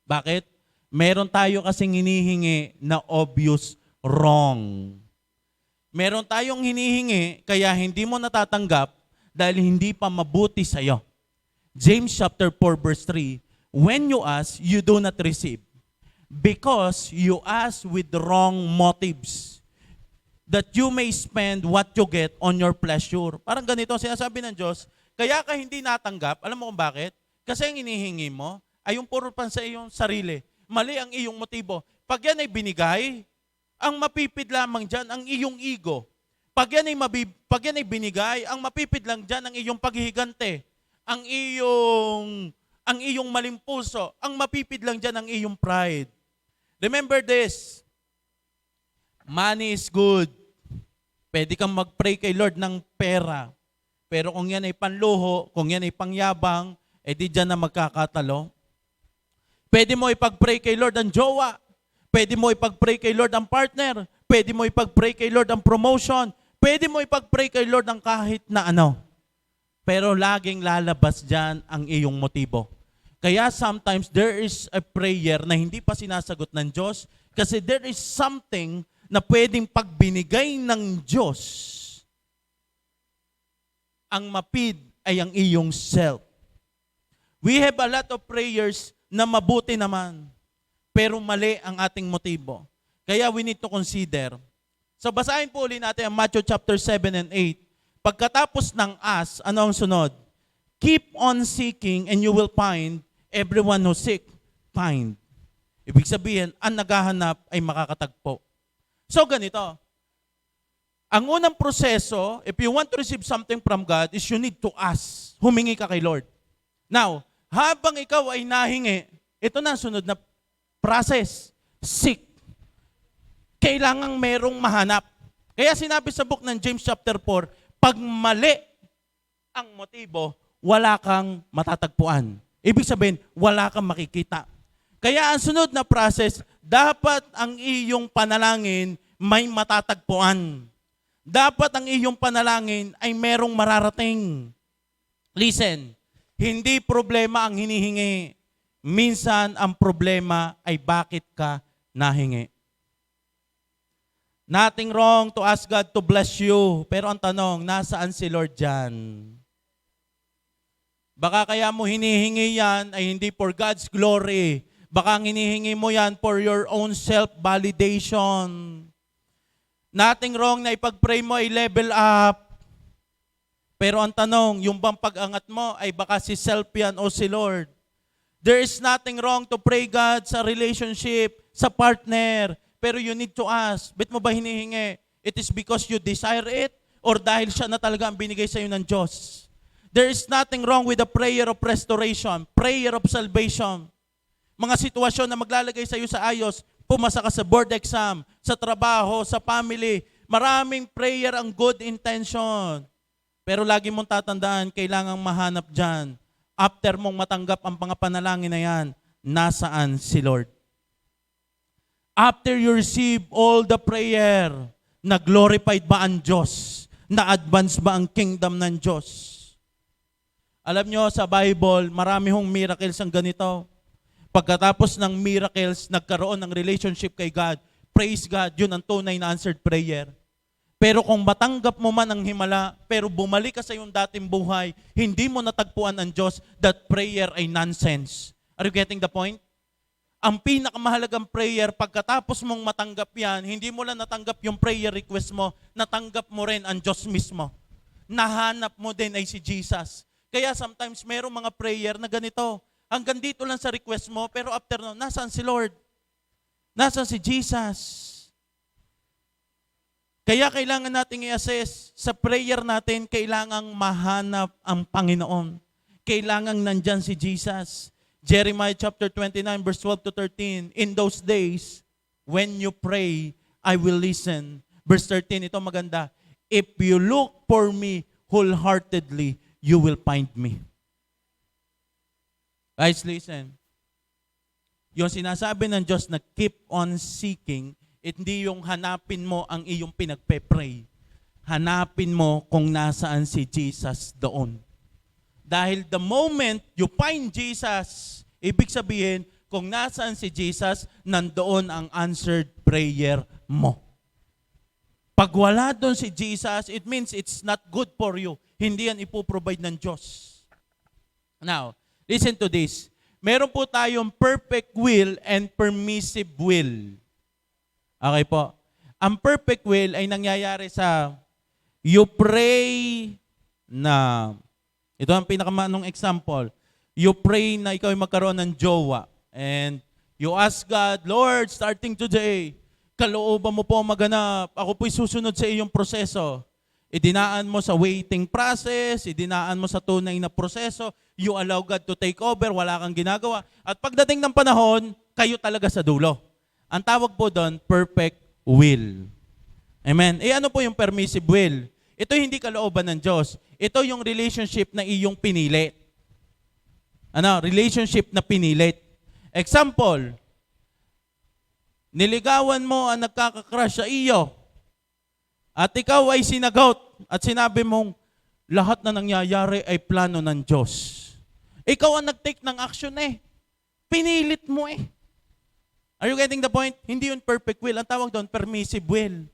Bakit? Meron tayo kasing hinihingi na obvious wrong. Meron tayong hinihingi kaya hindi mo natatanggap dahil hindi pa mabuti sa iyo. James chapter 4 verse 3, when you ask, you do not receive, because you ask with the wrong motives, that you may spend what you get on your pleasure. Parang ganito ang sinasabi ng Diyos, kaya ka hindi natanggap, alam mo kung bakit? Kasi ang inihingi mo ay yung puro pan sa iyong sarili. Mali ang iyong motibo. Pag yan ay binigay, ang mapipid lamang dyan ang iyong ego. Pag yan ay binigay, ang mapipid lang dyan ang iyong paghihigante. Ang iyong maling puso. Ang mapipid lang dyan ang iyong pride. Remember this, money is good. Pwede kang mag-pray kay Lord ng pera. Pero kung yan ay panluho, kung yan ay pangyabang, di dyan na magkakatalo. Pwede mo ipag-pray kay Lord ang jowa. Pwede mo ipag-pray kay Lord ang partner. Pwede mo ipag-pray kay Lord ang promotion. Pwede mo ipag-pray kay Lord ang kahit na ano. Pero laging lalabas dyan ang iyong motibo. Kaya sometimes there is a prayer na hindi pa sinasagot ng Diyos kasi there is something na pwedeng pagbinigay ng Diyos, ang mapid ay ang iyong self. We have a lot of prayers na mabuti naman, pero mali ang ating motibo. Kaya we need to consider. So basahin po ulit natin ang Matthew chapter 7 and 8. Pagkatapos ng ask, ano ang sunod? Keep on seeking and you will find. Everyone who seek, find. Ibig sabihin, ang naghahanap ay makakatagpo. So ganito, ang unang proseso, if you want to receive something from God, is you need to ask. Humingi ka kay Lord. Now, habang ikaw ay nahingi, ito na sunod na process. Seek. Kailangang merong mahanap. Kaya sinabi sa book ng James chapter 4, pag mali ang motibo, wala kang matatagpuan. Ibig sabihin, wala kang makikita. Kaya ang sunod na process, dapat ang iyong panalangin may matatagpuan. Dapat ang iyong panalangin ay merong mararating. Listen, hindi problema ang hinihingi. Minsan ang problema ay bakit ka nahingi. Nothing wrong to ask God to bless you. Pero ang tanong, nasaan si Lord dyan? Baka kaya mo hinihingi yan ay hindi for God's glory. Baka ang hinihingi mo yan for your own self-validation. Nothing wrong na ipag-pray mo ay level up. Pero ang tanong, yung bang pag-angat mo ay baka si self yan o si Lord. There is nothing wrong to pray God sa relationship, sa partner. Pero you need to ask, ba't mo ba hinihingi? It is because you desire it or dahil siya na talaga ang binigay sa iyo ng Diyos? There is nothing wrong with the prayer of restoration, prayer of salvation. Mga sitwasyon na maglalagay sa iyo sa ayos, pumasa ka sa board exam, sa trabaho, sa family. Maraming prayer ang good intention. Pero lagi mong tatandaan, kailangang mahanap dyan. After mong matanggap ang mga panalangin na yan, nasaan si Lord? After you receive all the prayer, na-glorified ba ang Diyos? Na-advance ba ang kingdom ng Diyos? Alam nyo, sa Bible, marami hong miracles ang ganito. Pagkatapos ng miracles, nagkaroon ng relationship kay God. Praise God, yun ang tunay na answered prayer. Pero kung matanggap mo man ang himala, pero bumalik ka sa iyong dating buhay, hindi mo natagpuan ang Diyos, that prayer ay nonsense. Are you getting the point? Ang pinakamahalagang prayer, pagkatapos mong matanggap yan, hindi mo lang natanggap yung prayer request mo, natanggap mo rin ang Diyos mismo. Nahanap mo din ay si Jesus. Kaya sometimes merong mga prayer na ganito, hanggang dito lang sa request mo, pero after no, nasaan si Lord? Nasaan si Jesus? Kaya kailangan nating i-assess, sa prayer natin, kailangang mahanap ang Panginoon. Kailangang nandyan si Jesus. Jeremiah chapter 29 verse 12 to 13, in those days, when you pray, I will listen. Verse 13, ito maganda. If you look for me wholeheartedly, you will find me. Guys, listen. Yung sinasabi ng Diyos na keep on seeking, hindi yung hanapin mo ang iyong pinagpe-pray. Hanapin mo kung nasaan si Jesus doon. Dahil the moment you find Jesus, ibig sabihin, kung nasaan si Jesus, nandoon ang answered prayer mo. Pag wala doon si Jesus, it means it's not good for you. Hindi yan ipoprovide ng Diyos. Now, listen to this. Meron po tayong perfect will and permissive will. Okay po. Ang perfect will ay nangyayari sa you pray na, ito ang pinakamanong example, you pray na ikaw ay magkaroon ng jowa and you ask God, Lord, starting today, kalooban mo po maganap, ako po'y susunod sa iyong proseso. Idinaan mo sa waiting process, idinaan mo sa tunay na proseso, you allow God to take over, wala kang ginagawa. At pagdating ng panahon, kayo talaga sa dulo. Ang tawag po doon, perfect will. Amen. Ano po yung permissive will? Ito hindi kalooban ng Diyos. Ito yung relationship na iyong pinilit. Relationship na pinilit. Example, niligawan mo ang nagkakakrush sa iyo at ikaw ay sinagot at sinabi mong lahat na nangyayari ay plano ng Diyos. Ikaw ang nag-take ng action eh. Pinilit mo eh. Are you getting the point? Hindi yun perfect will. Ang tawag doon, permissive will.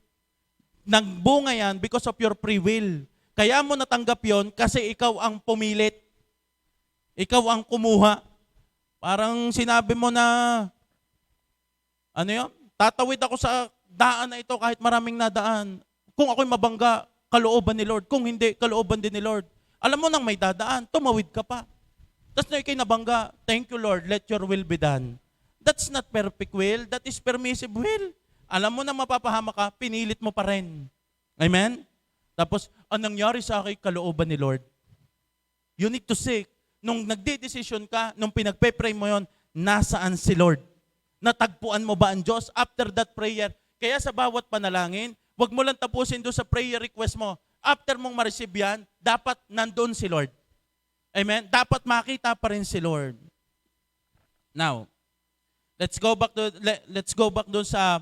Nagbunga yan because of your free will. Kaya mo natanggap yon kasi ikaw ang pumilit. Ikaw ang kumuha. Parang sinabi mo na, tatawid ako sa daan na ito kahit maraming nadaan. Kung ako'y mabangga, kalooban ni Lord. Kung hindi, kalooban din ni Lord. Alam mo nang may dadaan, tumawid ka pa. Tapos na ikay nabangga, thank you Lord, let your will be done. That's not perfect will, that is permissive will. Alam mo na mapapahama ka, pinilit mo pa rin. Amen? Tapos, ang nangyari sa akin, kalooban ni Lord. You need to seek. Nung nagde-decision ka, nung pinagpe-pray mo yon, nasaan si Lord? Natagpuan mo ba ang Diyos? After that prayer, Kaya sa bawat panalangin, huwag mo lang tapusin doon sa prayer request mo. After mong ma-receive yan, dapat nandun si Lord. Amen? Dapat makita pa rin si Lord. Now, let's go back doon sa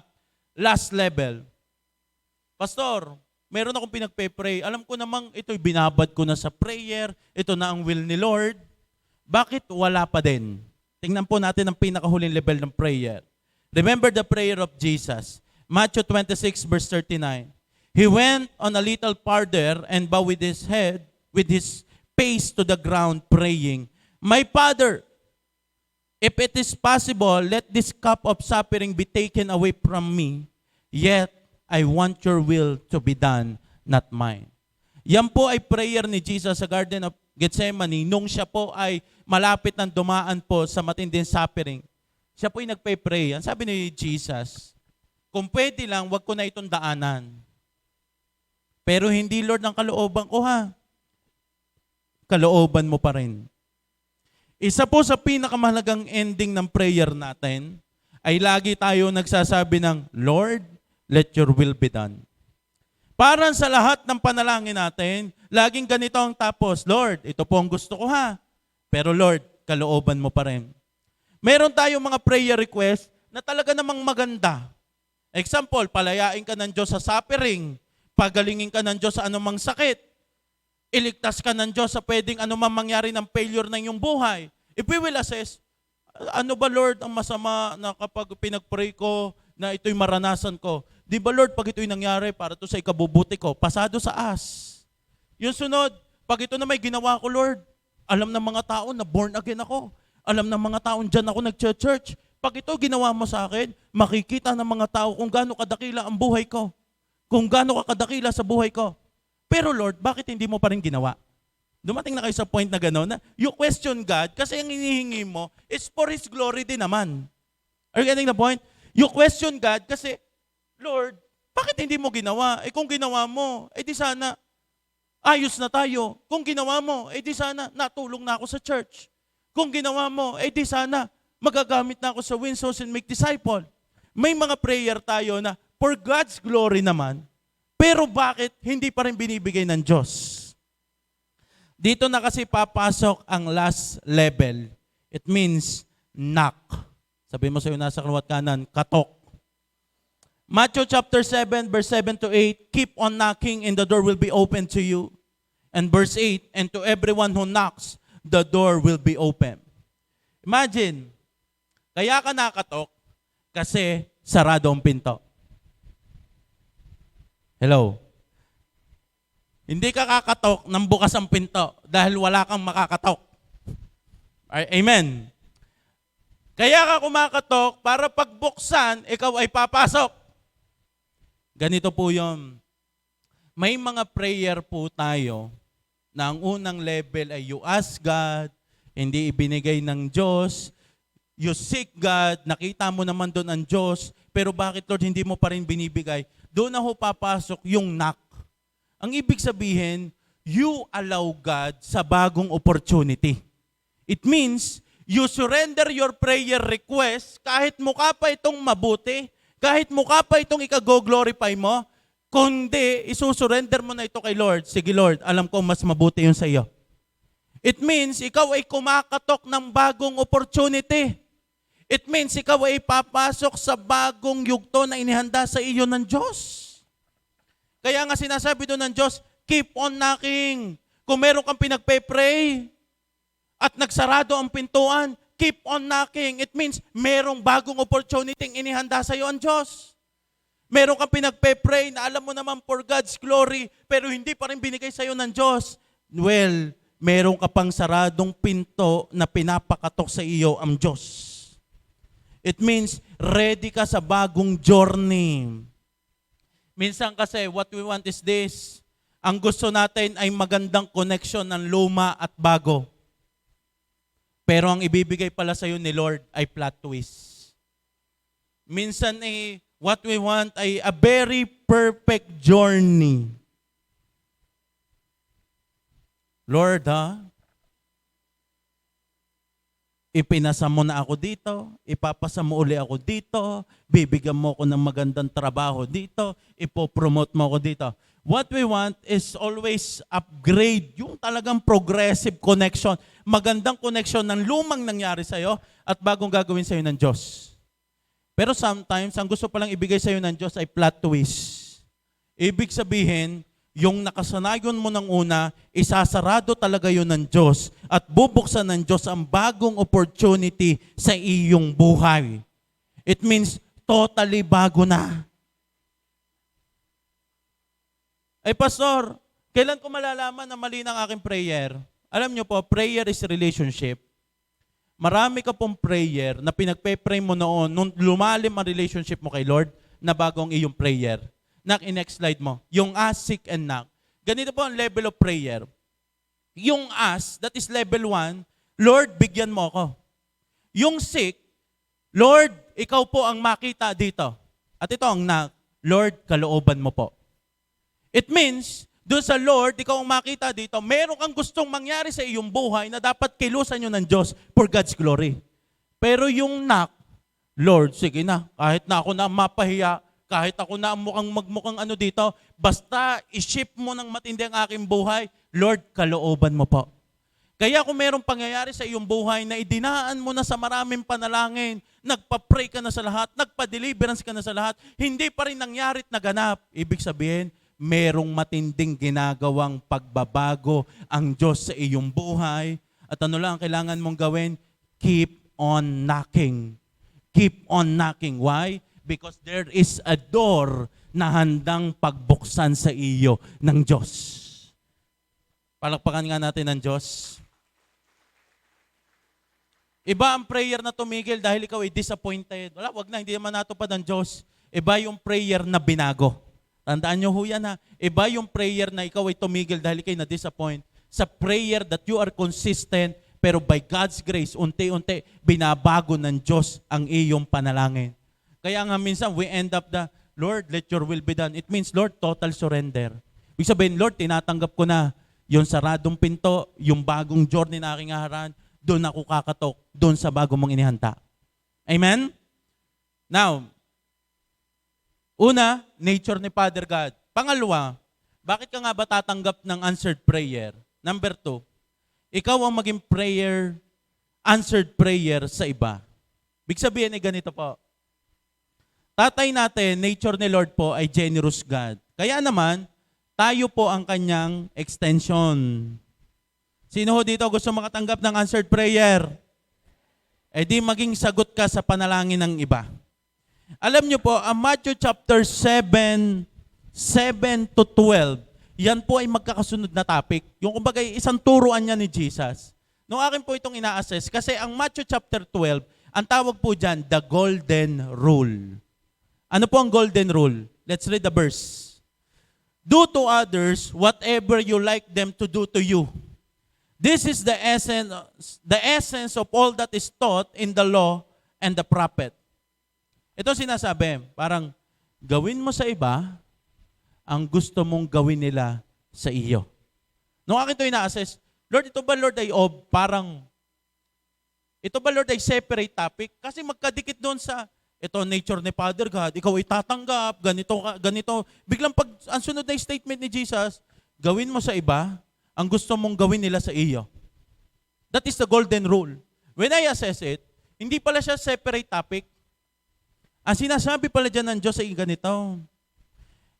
last level. Pastor, meron akong pinagpe-pray. Alam ko namang ito'y binabad ko na sa prayer. Ito na ang will ni Lord. Bakit wala pa din? Tingnan po natin ang pinakahuling level ng prayer. Remember the prayer of Jesus. Matthew 26 verse 39. He went on a little farther and bowed with his head, with his face to the ground, praying, My Father, if it is possible, let this cup of suffering be taken away from me. Yet, I want your will to be done, not mine. Yan po ay prayer ni Jesus sa Garden of Gethsemane nung siya po ay malapit ng dumaan po sa matinding suffering. Siya po ay nagpe-pray. Ang sabi ni Jesus, kung pwede lang, wag ko na itong daanan. Pero hindi, Lord, ang kalooban ko ha. Kalooban mo pa rin. Isa po sa pinakamahalagang ending ng prayer natin ay lagi tayo nagsasabi ng, Lord, let your will be done. Para sa lahat ng panalangin natin, laging ganito ang tapos, Lord, ito po ang gusto ko ha. Pero Lord, kalooban mo pa rin. Meron tayong mga prayer request na talaga namang maganda. Example, palayain ka ng Diyos sa suffering, pagalingin ka ng Diyos sa anumang sakit, iligtas ka ng Diyos sa pwedeng anumang mangyari ng failure ng iyong buhay. If we will assess, ano ba Lord ang masama na kapag pinag-pray ko na ito'y maranasan ko? Di ba Lord, pag ito'y nangyari para to sa ikabubuti ko, pasado sa as. Yung sunod, pag ito na may ginawa ko Lord, alam ng mga tao na born again ako. Alam ng mga taon dyan ako nag-church. Pag ito ginawa mo sa akin, makikita ng mga tao kung gaano kadakila ang buhay ko. Kung gaano kadakila sa buhay ko. Pero Lord, bakit hindi mo pa rin ginawa? Dumating na kayo sa point na gano'n na you question God kasi ang hinihingi mo is for His glory din naman. Are you getting the point? You question God kasi, Lord, bakit hindi mo ginawa? Eh kung ginawa mo, eh di sana ayos na tayo. Kung ginawa mo, eh di sana natulong na ako sa church. Kung ginawa mo, eh di sana magagamit na ako sa Win Souls and Make Disciple. May mga prayer tayo na for God's glory naman, pero bakit hindi pa rin binibigay ng Diyos? Dito na kasi papasok ang last level. It means knock. Sabi mo sa'yo nasa kaliwat kanan, katok. Matthew chapter 7, verse 7 to 8, keep on knocking and the door will be open to you. And verse 8, and to everyone who knocks, the door will be open. Imagine, kaya ka nakatok kasi sarado ang pinto. Hello? Hindi ka kakatok nang bukas ang pinto dahil wala kang makakatok. Amen. Kaya ka kumakatok para pagbuksan, ikaw ay papasok. Ganito po yun. May mga prayer po tayo na ang unang level ay you ask God, hindi ibinigay ng Diyos. You seek God, nakita mo naman doon ang Diyos, pero bakit Lord hindi mo pa rin binibigay? Doon na ho papasok yung knock. Ang ibig sabihin, you allow God sa bagong opportunity. It means, you surrender your prayer request kahit mukha pa itong mabuti, kahit mukha pa itong ikago-glorify mo, kundi isusurrender mo na ito kay Lord. Sige Lord, alam ko mas mabuti yun sa iyo. It means ikaw ay kumakatok ng bagong opportunity. It means ikaw ay papasok sa bagong yugto na inihanda sa iyo ng Diyos. Kaya nga sinasabi doon ng Diyos, keep on knocking. Kung meron kang pinagpe-pray at nagsarado ang pintuan, keep on knocking. It means merong bagong opportunity inihanda sa iyo ang Diyos. Meron kang pinagpe-pray na alam mo naman for God's glory, pero hindi pa rin binigay sa iyo ng Diyos. Well, meron ka pang saradong pinto na pinapakatok sa iyo ang Diyos. It means ready ka sa bagong journey. Minsan kasi what we want is this. Ang gusto natin ay magandang connection ng luma at bago. Pero ang ibibigay pala sa iyo ni Lord ay plot twist. Minsan what we want ay a very perfect journey. Lord, Ipinasa mo na ako dito, ipapasa mo uli ako dito, bibigyan mo ako ng magandang trabaho dito, ipopromote mo ako dito. What we want is always upgrade, yung talagang progressive connection, magandang connection ng lumang nangyari sa'yo at bagong gagawin sa'yo ng Diyos. Pero sometimes, ang gusto palang ibigay sa'yo ng Diyos ay plot twist. Ibig sabihin, yung nakasanayon mo ng una, isasarado talaga yun ng Diyos at bubuksan ng Diyos ang bagong opportunity sa iyong buhay. It means totally bago na. Ay pastor, kailan ko malalaman na mali ng aking prayer? Alam niyo po, prayer is relationship. Marami ka pong prayer na pinagpe-pray mo noon nung lumalim ang relationship mo kay Lord na bagong iyong prayer. Next slide mo. Yung ask, seek, and knock. Ganito po ang level of prayer. Yung ask, that is level 1, Lord, bigyan mo ako. Yung seek, Lord, ikaw po ang makita dito. At ito ang knock, Lord, kalooban mo po. It means, doon sa Lord, ikaw ang makita dito, meron kang gustong mangyari sa iyong buhay na dapat kilusan nyo ng Diyos for God's glory. Pero yung knock, Lord, sige na, kahit na ako na mapahiya, kahit ako na magmukhang ano dito, basta i-shift mo ng matindi ang aking buhay, Lord, kalooban mo po. Kaya kung merong pangyayari sa iyong buhay na idinaan mo na sa maraming panalangin, nagpa-pray ka na sa lahat, nagpa-deliverance ka na sa lahat, hindi pa rin nangyarit na ganap. Ibig sabihin, merong matinding ginagawang pagbabago ang Diyos sa iyong buhay. At ano lang ang kailangan mong gawin? Keep on knocking. Keep on knocking. Why? Because there is a door na handang pagbuksan sa iyo ng Diyos. Palakpakan nga natin ng Diyos. Iba ang prayer na tumigil dahil ikaw ay disappointed. Wag na, hindi naman natupad ang Diyos. Iba yung prayer na binago. Tandaan nyo ho yan ha. Iba yung prayer na ikaw ay tumigil dahil ikaw ay na-disappoint. Sa prayer that you are consistent, pero by God's grace, unti-unti, binabago ng Diyos ang iyong panalangin. Kaya nga minsan, we end up Lord, let your will be done. It means, Lord, total surrender. Ibig sabihin, Lord, tinatanggap ko na yung saradong pinto, yung bagong journey na aking haharaan, doon ako kakatok, doon sa bago mong inihanda. Amen? Now, una, nature ni Father God. Pangalawa, bakit ka nga ba tatanggap ng answered prayer? Number 2, ikaw ang maging answered prayer sa iba. Ibig sabihin ay ganito po. Tatay natin, nature ni Lord po ay generous God. Kaya naman, tayo po ang kanyang extension. Sino ho dito gusto makatanggap ng answered prayer? Eh di maging sagot ka sa panalangin ng iba. Alam nyo po, ang Matthew chapter 7 to 12, yan po ay magkakasunod na topic. Yung kumbaga isang turuan niya ni Jesus. Nung akin po itong ina-assess, kasi ang Matthew chapter 12, ang tawag po dyan, the golden rule. Ano po ang golden rule? Let's read the verse. Do to others whatever you like them to do to you. This is the essence of all that is taught in the law and the prophet. Ito sinasabi, parang gawin mo sa iba ang gusto mong gawin nila sa iyo. Nung akin ito ina-assess, Lord, ito ba Lord ay ito ba Lord ay separate topic? Kasi magkadikit doon sa ito nature ni Father God, ikaw ay tatanggap, ganito. Biglang ang sunod na statement ni Jesus, gawin mo sa iba ang gusto mong gawin nila sa iyo. That is the golden rule. When I assess it, hindi pala siya separate topic. Ang sinasabi pala dyan ng Diyos ay ganito.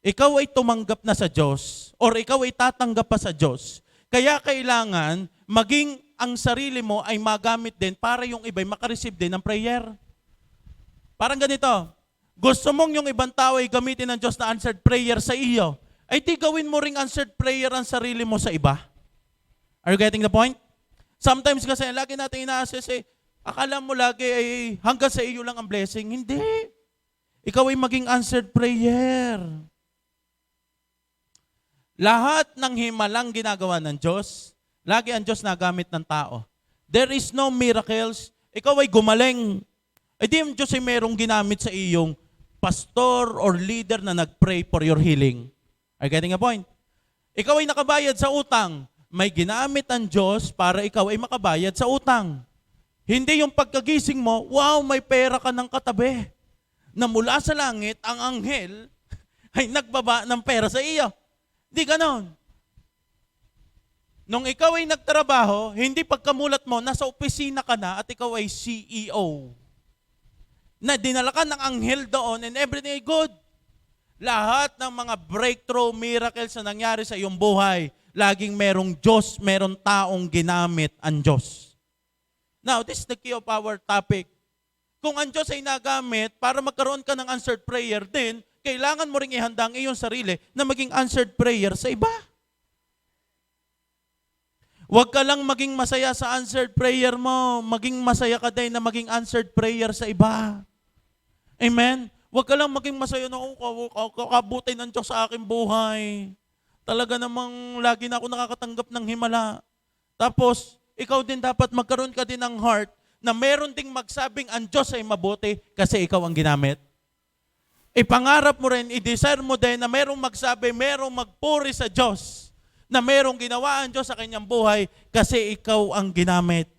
Ikaw ay tumanggap na sa Diyos or ikaw ay tatanggap pa sa Diyos. Kaya kailangan maging ang sarili mo ay magamit din para yung iba'y makareceive din ng prayer. Parang ganito, gusto mong yung ibang tao ay gamitin ng Diyos na answered prayer sa iyo, ay di gawin mo ring answered prayer ang sarili mo sa iba. Are you getting the point? Sometimes kasi lagi natin ina-assess akala mo lagi ay hanggang sa iyo lang ang blessing. Hindi. Ikaw ay maging answered prayer. Lahat ng himalang ginagawa ng Diyos, lagi ang Diyos nagamit ng tao. There is no miracles. Ikaw ay gumaling. Di yung Diyos ay merong ginamit sa iyong pastor or leader na nag-pray for your healing. Are you getting a point? Ikaw ay nakabayad sa utang. May ginamit ang Diyos para ikaw ay makabayad sa utang. Hindi yung pagkagising mo, wow, may pera ka ng katabi. Na mula sa langit, ang anghel ay nagbaba ng pera sa iyo. Di ganon. Nung ikaw ay nagtrabaho, hindi pagkamulat mo, nasa opisina ka na at ikaw ay CEO. Na dinala ka ng anghel doon and everything ay good. Lahat ng mga breakthrough, miracles na nangyari sa iyong buhay, laging merong Diyos, merong taong ginamit ang Diyos. Now, this is the key of our topic. Kung ang Diyos ay nagamit para magkaroon ka ng answered prayer din, kailangan mo ring ihanda ang iyong sarili na maging answered prayer sa iba. Huwag ka lang maging masaya sa answered prayer mo, maging masaya ka din na maging answered prayer sa iba. Amen? Huwag ka lang maging masaya na kakabuti ng Diyos sa aking buhay. Talaga namang lagi na ako nakakatanggap ng himala. Tapos, ikaw din dapat magkaroon ka din ng heart na meron ding magsabing ang Diyos ay mabuti kasi ikaw ang ginamit. Ipangarap mo rin, i-desire mo din na merong magsabi, merong magpuri sa Diyos, na merong ginawa ang Diyos sa kanyang buhay kasi ikaw ang ginamit.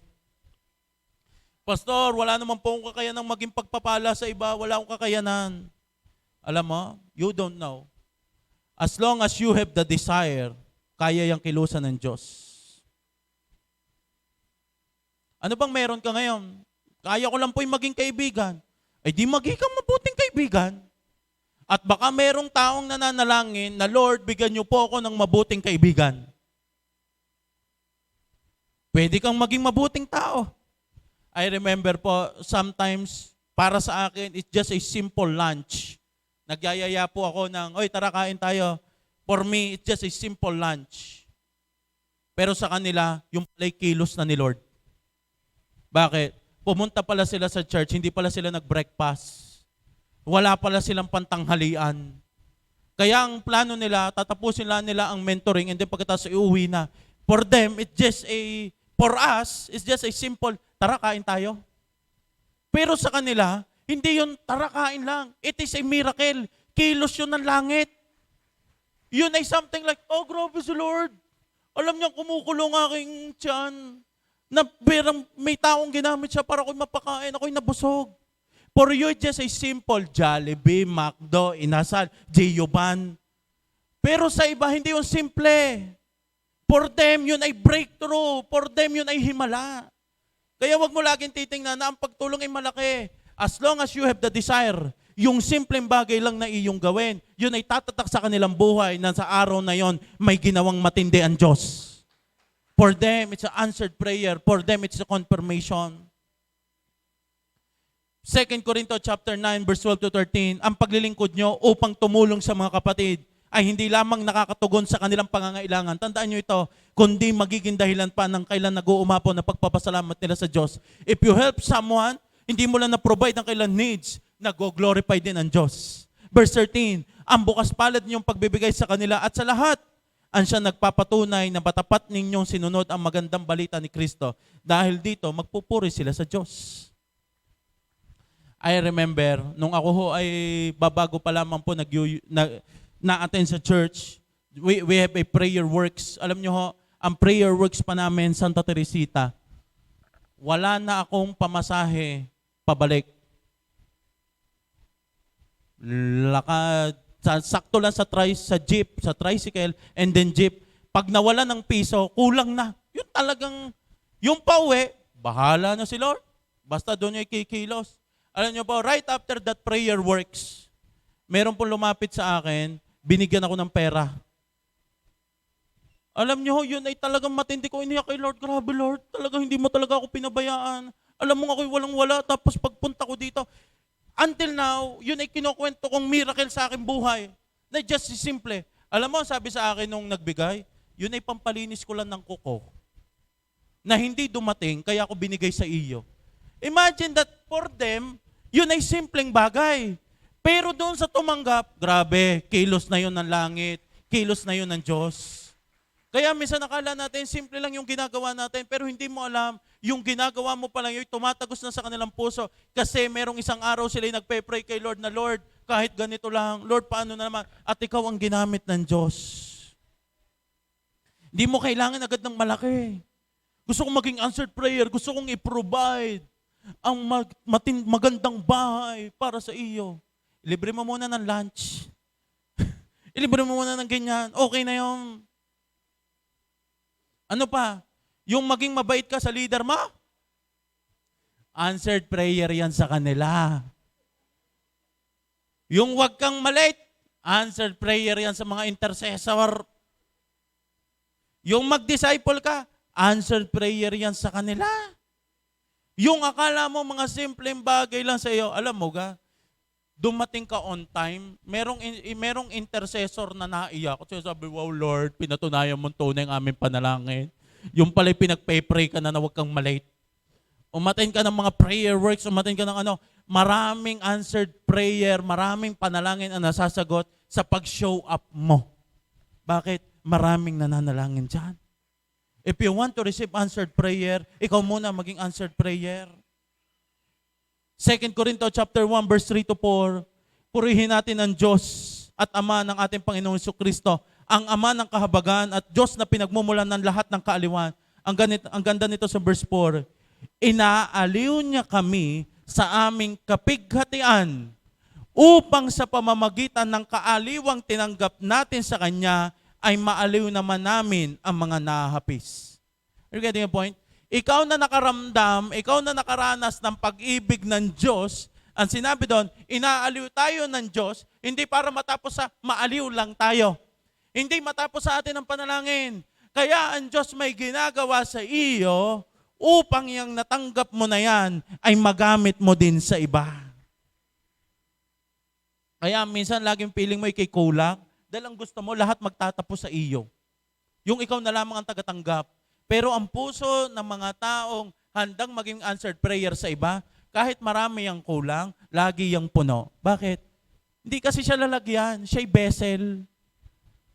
Pastor, wala naman po akong kakayanang maging pagpapala sa iba, wala akong kakayanan. Alam mo, you don't know. As long as you have the desire, kaya yung kilusan ng Diyos. Ano bang meron ka ngayon? Kaya ko lang po'y maging kaibigan. Ay di maging kang mabuting kaibigan. At baka merong taong nananalangin na, Lord, bigyan niyo po ako ng mabuting kaibigan. Pwede kang maging mabuting tao. I remember po, sometimes, para sa akin, it's just a simple lunch. Nagyayaya po ako ng, oy, tara kain tayo. For me, it's just a simple lunch. Pero sa kanila, yung pala'y kilos na ni Lord. Bakit? Pumunta pala sila sa church, hindi pala sila nag-breakfast. Wala pala silang pantanghalian. Kaya ang plano nila, tatapusin lang nila ang mentoring and then pagkatapos iuwi na. For them, for us, it's just a simple, tara kain tayo. Pero sa kanila, hindi yun tara kain lang. It is a miracle. Kilos yun ng langit. Yun ay something like, oh grabe si Lord. Alam niya kumukulong aking tiyan. Na may taong ginamit siya para ako'y mapakain, ako'y nabusog. For you, just a simple Jollibee, McDo, Inasal, Gioban. Pero sa iba, hindi yung simple. For them, yun ay breakthrough. For them, yun ay himala. Kaya wag mo laging titingnan na ang pagtulong ay malaki. As long as you have the desire, yung simpleng bagay lang na iyong gawin, yun ay tatatak sa kanilang buhay na sa araw na yon may ginawang matindi ang Diyos. For them, it's an answered prayer. For them, it's a confirmation. 2 Corinto chapter 9, verse 12 to 13, ang paglilingkod nyo upang tumulong sa mga kapatid ay hindi lamang nakakatugon sa kanilang pangangailangan. Tandaan nyo ito, kundi magiging dahilan pa ng kailan nag-uumapaw na pagpapasalamat nila sa Diyos. If you help someone, hindi mo lang na-provide ang kailan needs, nag-glorify din ang Diyos. Verse 13, ang bukas palad niyong pagbibigay sa kanila at sa lahat, ang siya nagpapatunay na matapat ninyong sinunod ang magandang balita ni Kristo. Dahil dito, magpupuri sila sa Diyos. I remember, nung ako ho ay babago pa lamang po na-attend sa church, we have a prayer works. Alam nyo ho, ang prayer works pa namin, Santa Teresita, wala na akong pamasahe pabalik. Lakad, sakto lang sa jeep, sa tricycle, and then jeep. Pag nawala ng piso, kulang na. Yun talagang, yung pauwi, bahala na si Lord. Basta doon niya kikilos. Alam niyo po, right after that prayer works, meron pong lumapit sa akin, binigyan ako ng pera. Alam niyo, yun ay talagang matindi ko iniyak kay Lord. Grabe Lord, talagang hindi mo talaga ako pinabayaan. Alam mo ako'y walang-wala, tapos pagpunta ko dito, until now, yun ay kinukwento kong miracle sa aking buhay. Na just simple. Alam mo, sabi sa akin nung nagbigay, yun ay pampalinis ko lang ng kuko. Na hindi dumating, kaya ako binigay sa iyo. Imagine that for them, yun ay simpleng bagay. Pero doon sa tumanggap, grabe, kilos na yun ng langit, kilos na yun ng Diyos. Kaya minsan nakala natin, simple lang yung ginagawa natin, pero hindi mo alam, yung ginagawa mo pa lang yun, tumatagos na sa kanilang puso. Kasi merong isang araw sila nagpe-pray kay Lord na, Lord, kahit ganito lang, Lord, paano na naman? At ikaw ang ginamit ng Diyos. Hindi mo kailangan agad ng malaki. Gusto kong maging answered prayer. Gusto kong i-provide ang magandang bahay para sa iyo. Ilibre mo muna ng lunch. Ilibre mo muna ng ganyan. Okay na yun. Ano pa? Yung maging mabait ka sa leader mo? Answered prayer yan sa kanila. Yung wag kang malate, answered prayer yan sa mga intercessor. Yung mag-disciple ka, answered prayer yan sa kanila. Yung akala mo mga simpleng bagay lang sa iyo, alam mo ga, dumating ka on time, merong intercessor na naiyak. Kasi sabi, wow Lord, pinatunayan mo tunay ang aming panalangin. Yung pala'y pinagpe-pray ka na wag kang malate. Umatin ka ng mga prayer works, umatin ka ng maraming answered prayer, maraming panalangin ang nasasagot sa pag-show up mo. Bakit? Maraming nananalangin dyan. If you want to receive answered prayer, ikaw muna maging answered prayer. 2 Corinto chapter 1 verse 3 to 4, purihin natin ang Diyos at Ama ng ating Panginoong Jesucristo, ang Ama ng kahabagan at Diyos na pinagmumulan ng lahat ng kaaliwan. Ang ganda nito sa verse 4, inaaliw niya kami sa aming kapighatian upang sa pamamagitan ng kaaliwang tinanggap natin sa Kanya ay maaliw naman namin ang mga nahahapis. Are you getting a point? Ikaw na nakaramdam, ikaw na nakaranas ng pag-ibig ng Diyos, ang sinabi doon, inaaliw tayo ng Diyos, hindi para matapos sa maaliw lang tayo. Hindi matapos sa atin ang panalangin. Kaya ang Diyos may ginagawa sa iyo upang yung natanggap mo na yan ay magamit mo din sa iba. Kaya minsan laging feeling mo ikay kulang, dahil ang gusto mo, lahat magtatapos sa iyo. Yung ikaw na lamang ang tagatanggap. Pero ang puso ng mga taong handang maging answered prayer sa iba, kahit marami ang kulang, lagi yung puno. Bakit? Hindi kasi siya lalagyan, siya'y vessel.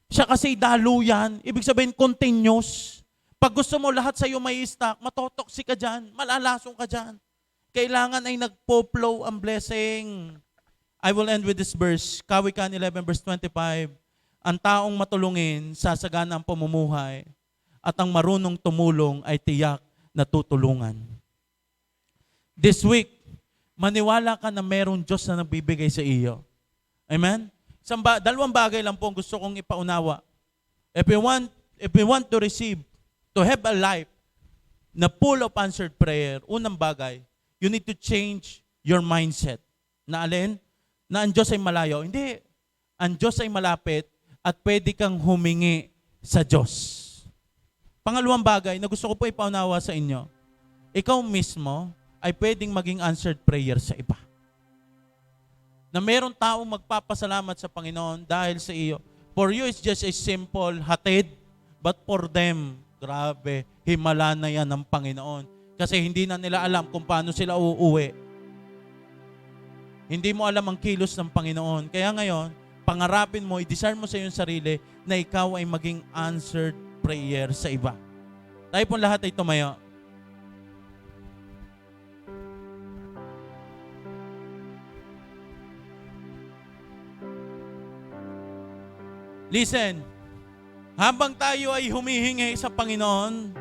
Siya kasi daluyan, ibig sabihin continuous. Pag gusto mo lahat sa iyo may stock, matotoxic ka dyan, malalasong ka dyan. Kailangan ay nagpo-flow ang blessing. I will end with this verse, Kawikaan 11 verse 25. Ang taong matulungin, sasagana ang pamumuhay, at ang marunong tumulong ay tiyak na tutulungan. This week, maniwala ka na merong Diyos na nagbibigay sa iyo. Amen? Dalawang bagay lang po gusto kong ipaunawa. If we want to receive, to have a life na full of answered prayer, unang bagay, you need to change your mindset. Na alin? Na ang Diyos ay malayo. Hindi. Ang Diyos ay malapit at pwede kang humingi sa Diyos. Pangalawang bagay na gusto ko po ipaunawa sa inyo, ikaw mismo ay pwedeng maging answered prayer sa iba. Na meron taong magpapasalamat sa Panginoon dahil sa iyo. For you, it's just a simple hatid, but for them, grabe, himala na yan ng Panginoon. Kasi hindi na nila alam kung paano sila uuwi. Hindi mo alam ang kilos ng Panginoon. Kaya ngayon, pangarapin mo, i-desire mo sa iyong sarili na ikaw ay maging answered prayer sa iba. Tayo pong lahat ay tumayo. Listen, habang tayo ay humihingi sa Panginoon,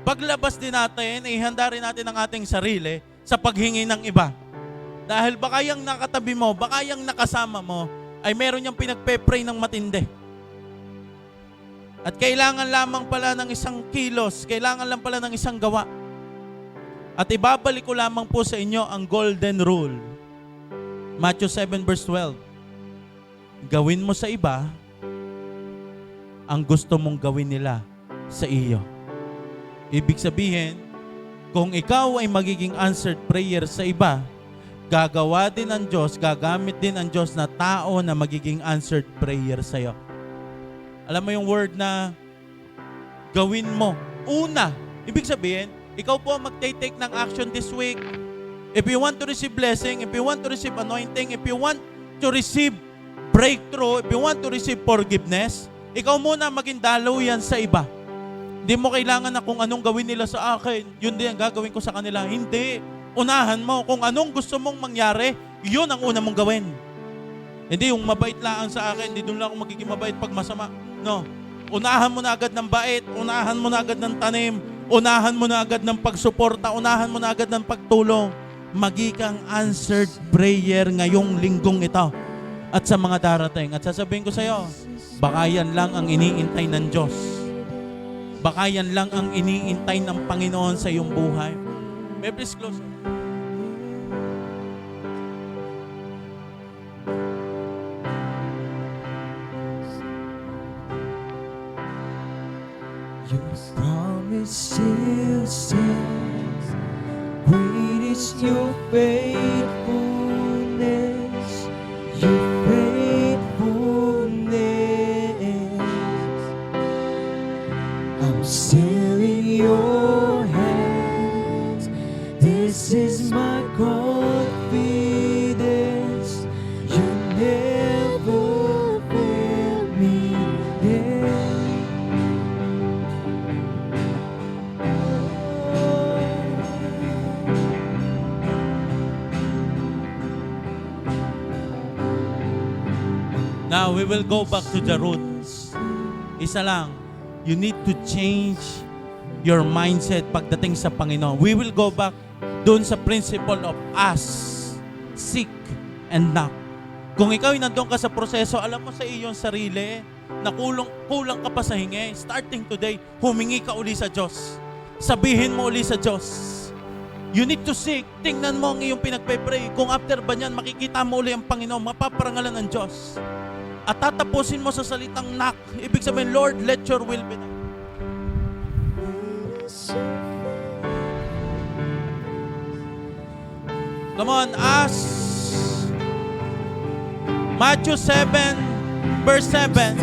paglabas din natin, ihanda rin natin ang ating sarili sa paghingi ng iba. Dahil baka yung nakatabi mo, baka yung nakasama mo, ay meron niyang pinagpe-pray ng matindi. At kailangan lamang pala ng isang kilos, kailangan lang pala ng isang gawa. At ibabalik ko lamang po sa inyo ang golden rule. Matthew 7 verse 12. Gawin mo sa iba ang gusto mong gawin nila sa iyo. Ibig sabihin, kung ikaw ay magiging answered prayer sa iba, gagawa din ang Diyos, gagamit din ang Diyos na tao na magiging answered prayer sa iyo. Alam mo yung word na gawin mo. Una, ibig sabihin, ikaw po mag-take ng action this week. If you want to receive blessing, if you want to receive anointing, if you want to receive breakthrough, if you want to receive forgiveness, ikaw muna maging daluyan sa iba. Hindi mo kailangan na kung anong gawin nila sa akin, yun din ang gagawin ko sa kanila. Hindi. Unahan mo kung anong gusto mong mangyari, yun ang una mong gawin. Hindi yung mabait lang sa akin, hindi doon lang ako magiging mabait pag masama. No. Unahan mo na agad ng bait, unahan mo na agad ng tanim, Unahan mo na agad ng pagsuporta, unahan mo na agad ng pagtulong. Magikang answered prayer ngayong linggong ito at sa mga darating. At sasabihin ko sa iyo, baka yan lang ang iniintay ng Diyos. Baka yan lang ang iniintay ng Panginoon sa iyong buhay. May please close. Your promise still stands. Great is your faithfulness. Your faithfulness. I'm still in your hands. This is my confidence. You never fail me yet. Now, we will go back to the roots. Isa lang, you need to change your mindset pagdating sa Panginoon. We will go back dun sa principle of ask, seek, and knock. Kung ikaw ay nandun ka sa proseso, alam mo sa iyong sarili na kulang ka pa sa hingi, starting today, humingi ka uli sa Diyos. Sabihin mo uli sa Diyos. You need to seek. Tingnan mo ang iyong pinagpe-pray. Kung after ba niyan, makikita mo uli ang Panginoon, mapaparangalan ng Diyos. At tatapusin mo sa salitang knock. Ibig sabihin, Lord, let your will be done. Come on, ask. Matthew 7, verse 7.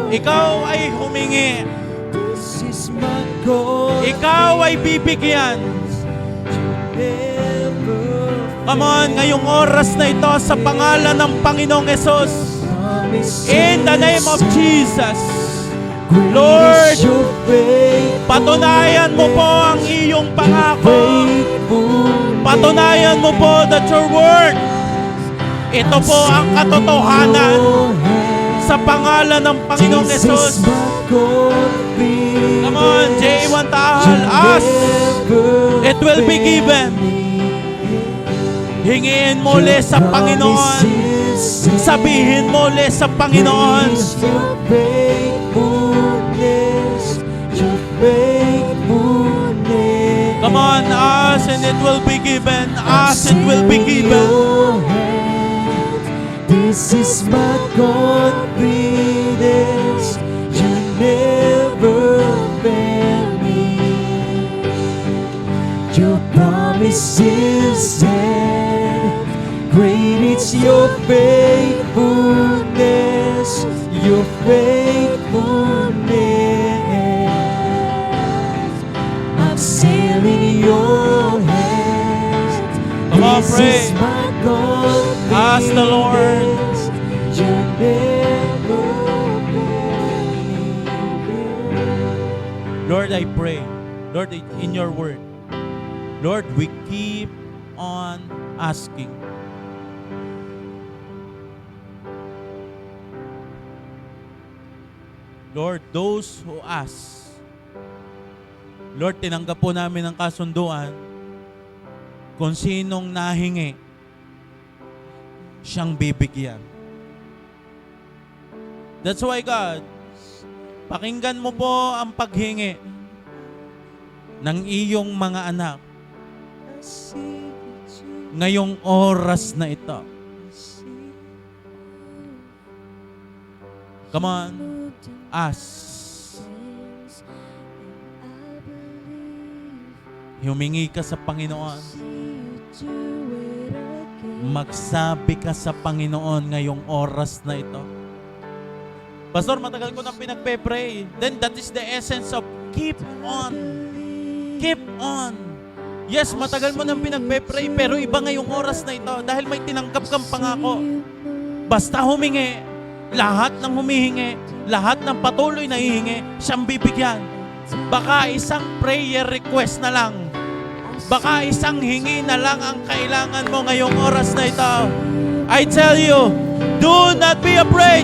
Ikaw ay humingi. This is my God. Ikaw ay bibigyan. Come on, ngayong oras na ito sa pangalan ng Panginoong Hesus. In the name of Jesus. Lord, patunayan mo po ang iyong pangako. Patunayan mo po that your word, ito po ang katotohanan sa pangalan ng Panginoong Hesus. Come on, J1 Tahal, ask, it will be given. Hingiin mo ulit sa Panginoon. Sabihin mo ulit sa Panginoon. Come on, ask and it will be given. Ask, it will be given. This is my confidence. You never fail me. Your promises stand. Great is your faithfulness. Your faithfulness. I'm still in your hands. Come on, This pray. is my confidence. Ask the Lord. You never fail me. Lord, I pray. Lord, in your word. Lord, we keep on asking. Lord, those who ask. Lord, tinanggap po namin ang kasunduan kung sinong nahingi, siyang bibigyan. That's why, God, pakinggan mo po ang paghingi ng iyong mga anak ngayong oras na ito. Come on, ask. Humingi ka sa Panginoon. Magsabi ka sa Panginoon ngayong oras na ito. Pastor, matagal ko nang pinagpe-pray. Then that is the essence of keep on. Keep on. Yes, matagal mo nang pinagpe-pray, pero iba ngayong oras na ito dahil may tinanggap kang pangako. Basta humingi, lahat ng humihingi, lahat ng patuloy na hihingi, siyang bibigyan. Baka isang prayer request na lang. Baka isang hingi na lang ang kailangan mo ngayong oras na ito. I tell you, do not be afraid.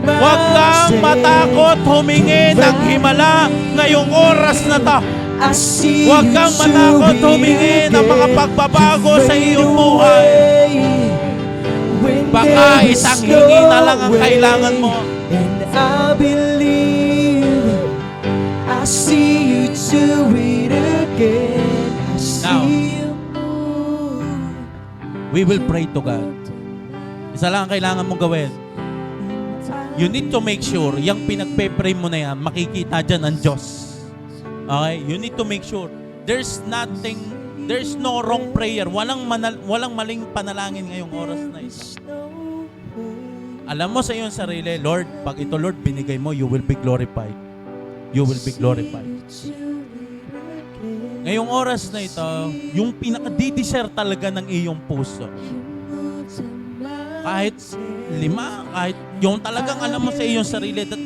Huwag kang matakot humingi ng himala ngayong oras na to. Huwag kang matakot humingi ng mga pagbabago sa iyong buhay. Baka isang hingi na lang ang kailangan mo. And I believe I see you do it again. I Now, see you move. we will pray to God. Isa lang ang kailangan mong gawin. You need to make sure yung pinagpe-pray mo na yan, makikita dyan ang Diyos. Okay? You need to make sure. There's no wrong prayer. Walang maling panalangin ngayong oras na ito. Alam mo sa iyong sarili, Lord, pag ito, Lord, binigay mo, you will be glorified. You will be glorified. Ngayong oras na ito, yung pinaka-desire talaga ng iyong puso. Kahit 5, kahit yung talagang alam mo sa iyong sarili, that,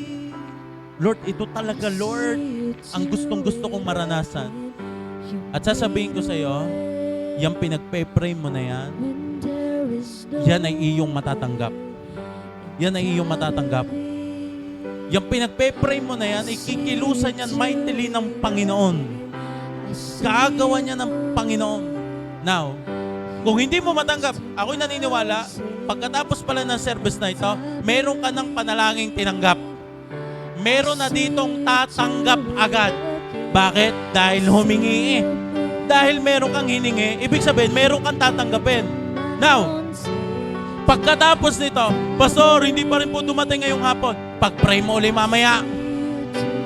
Lord, ito talaga, Lord, ang gustong-gusto kong maranasan. At sasabihin ko sa iyo, yung pinagpe-pray mo na yan, yan ay iyong matatanggap. Yan ay iyong matatanggap. Yung pinagpe-pray mo na yan, ikikilusan yan mightily ng Panginoon. Kagawa niya ng Panginoon. Now, kung hindi mo matanggap, ako'y naniniwala, pagkatapos pala ng service na ito, meron ka ng panalangin tinanggap. Meron na ditong tatanggap agad. Bakit? Dahil humingi eh. Dahil meron kang hiningi, ibig sabihin, meron kang tatanggapin. Now, pagkatapos nito, Pastor, hindi pa rin po dumating ngayong hapon. Pag-pray mo ulit mamaya.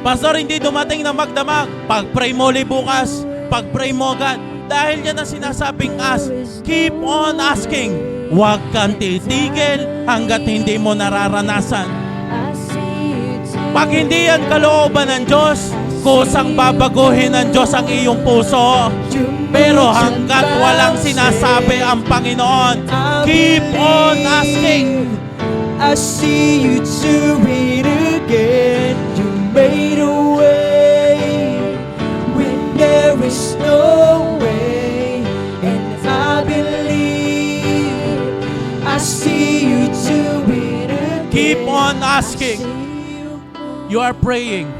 Pastor, hindi dumating na magdamag. Pag-pray mo ulit bukas. Pag-pray mo agad. Dahil yan ang sinasabing ask. Keep on asking. Huwag kang titigil hanggat hindi mo nararanasan. Pag hindi yan kalooban ng Diyos, kusang babaguhin ng Diyos ang iyong puso. Pero hanggat walang sinasabi ang Panginoon, keep on asking. I see you do it again. You made a way when there is no way. And I believe I see you do it again. Keep on asking. You are praying.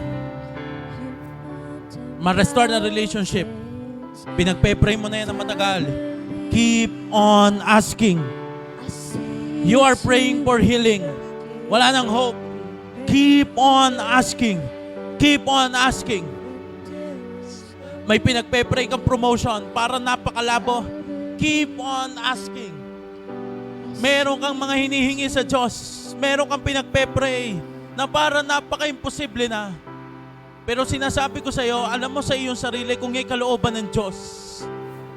Ma-restore na relationship. Pinagpe-pray mo na yan na matagal. Keep on asking. You are praying for healing. Wala nang hope. Keep on asking. Keep on asking. May pinagpe-pray kang promotion para napakalabo. Keep on asking. Meron kang mga hinihingi sa Diyos. Meron kang pinagpe-pray na para napaka-imposible na. Pero sinasabi ko sa iyo, alam mo sa iyong sarili kung yan kalooban ng Diyos.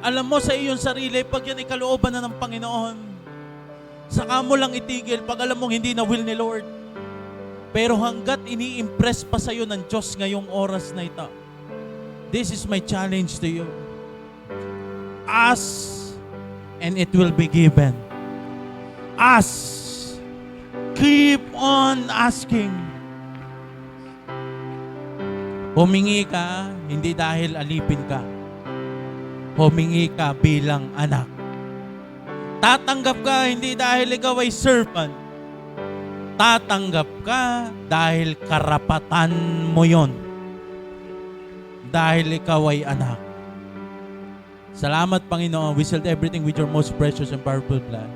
Alam mo sa iyong sarili pag yan ay kalooban na ng Panginoon. Saka mo lang itigil pag alam mong hindi na will ni Lord. Pero hanggat ini-impress pa sa iyo ng Diyos ngayong oras na ito, this is my challenge to you. Ask and it will be given. Ask. Keep on asking. Humingi ka, hindi dahil alipin ka. Humingi ka bilang anak. Tatanggap ka, hindi dahil ikaw ay servant. Tatanggap ka dahil karapatan mo yon. Dahil ikaw ay anak. Salamat, Panginoon. We sealed everything with your most precious and powerful blood.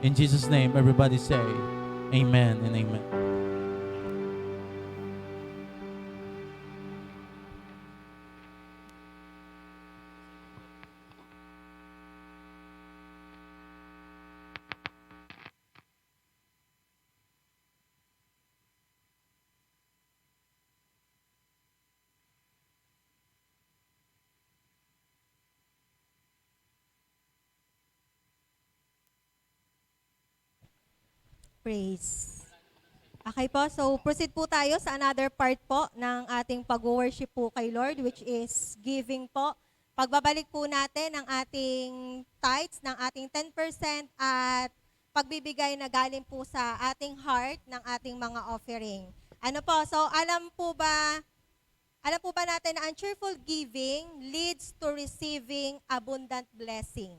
In Jesus' name, everybody say, Amen and amen. Praise. Okay po, so proceed po tayo sa another part po ng ating pag-worship po kay Lord, which is giving po. Pagbabalik po natin ang ating tithes, ng ating 10% at pagbibigay na galing po sa ating heart ng ating mga offering. Ano po, so alam po ba natin na ang cheerful giving leads to receiving abundant blessing.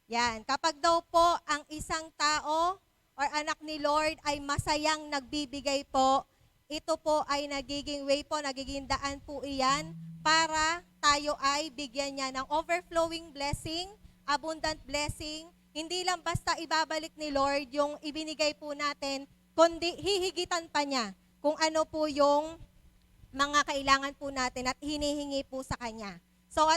Yan, kapag daw po ang isang tao or anak ni Lord ay masayang nagbibigay po, ito po ay nagiging way po, nagiging daan po iyan para tayo ay bigyan niya ng overflowing blessing, abundant blessing. Hindi lang basta ibabalik ni Lord yung ibinigay po natin, kundi hihigitan pa niya kung ano po yung mga kailangan po natin at hinihingi po sa Kanya. So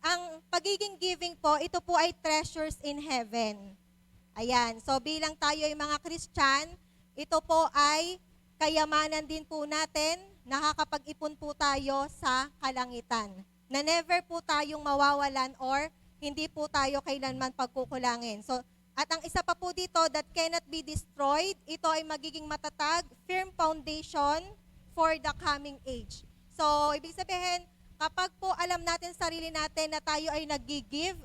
ang pagiging giving po, ito po ay treasures in heaven. Ayan, so bilang tayo ay mga Christian, ito po ay kayamanan din po natin, nakakapag-ipon po tayo sa kalangitan. Na never po tayong mawawalan or hindi po tayo kailanman pagkukulangin. So, at ang isa pa po dito that cannot be destroyed, ito ay magiging matatag, firm foundation for the coming age. So, ibig sabihin, kapag po alam natin sarili natin na tayo ay nag-give,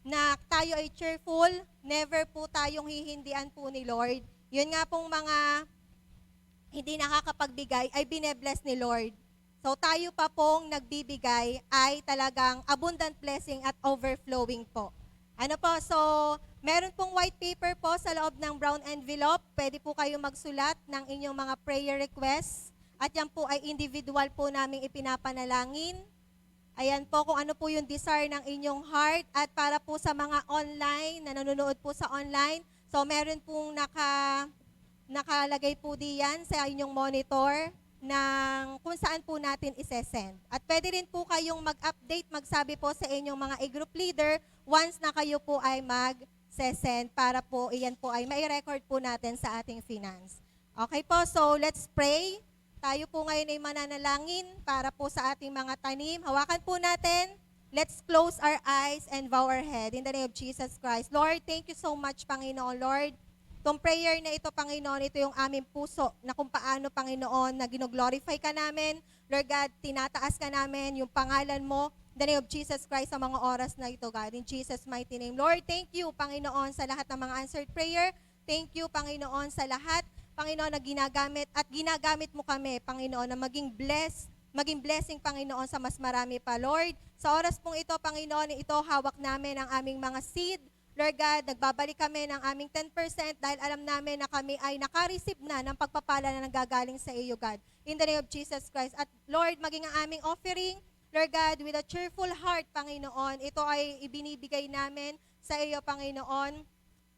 na tayo ay cheerful, never po tayong hihindian po ni Lord. Yun nga pong mga hindi nakakapagbigay ay binebless ni Lord. So tayo pa pong nagbibigay ay talagang abundant blessing at overflowing po. Ano po, so meron pong white paper po sa loob ng brown envelope. Pwede po kayo magsulat ng inyong mga prayer requests. At yan po ay individual po naming ipinapanalangin. Ayan po kung ano po yung desire ng inyong heart. At para po sa mga online, na nanonood po sa online, so meron pong nakalagay po diyan sa inyong monitor ng kung saan po natin isesend. At pwede rin po kayong mag-update, magsabi po sa inyong mga e-group leader once na kayo po ay mag-sesend para po iyan po ay mai-record po natin sa ating finance. Okay po, so let's pray. Tayo po ngayon ay mananalangin para po sa ating mga tanim. Hawakan po natin. Let's close our eyes and bow our head in the name of Jesus Christ. Lord, thank you so much, Panginoon. Lord, itong prayer na ito, Panginoon, ito yung aming puso na kung paano, Panginoon, na ginoglorify ka namin. Lord God, tinataas ka namin yung pangalan mo in the name of Jesus Christ sa mga oras na ito, God. In Jesus' mighty name. Lord, thank you, Panginoon, sa lahat ng mga answered prayer. Thank you, Panginoon, sa lahat, Panginoon, na ginagamit mo kami, Panginoon, na maging blessing, Panginoon, sa mas marami pa. Lord, sa oras pong ito, Panginoon, ito hawak namin ang aming mga seed. Lord God, nagbabalik kami ng aming 10% dahil alam namin na kami ay nakareceive na ng pagpapala na nanggagaling sa iyo, God. In the name of Jesus Christ. At Lord, maging ang aming offering, Lord God, with a cheerful heart, Panginoon, ito ay ibinibigay namin sa iyo, Panginoon.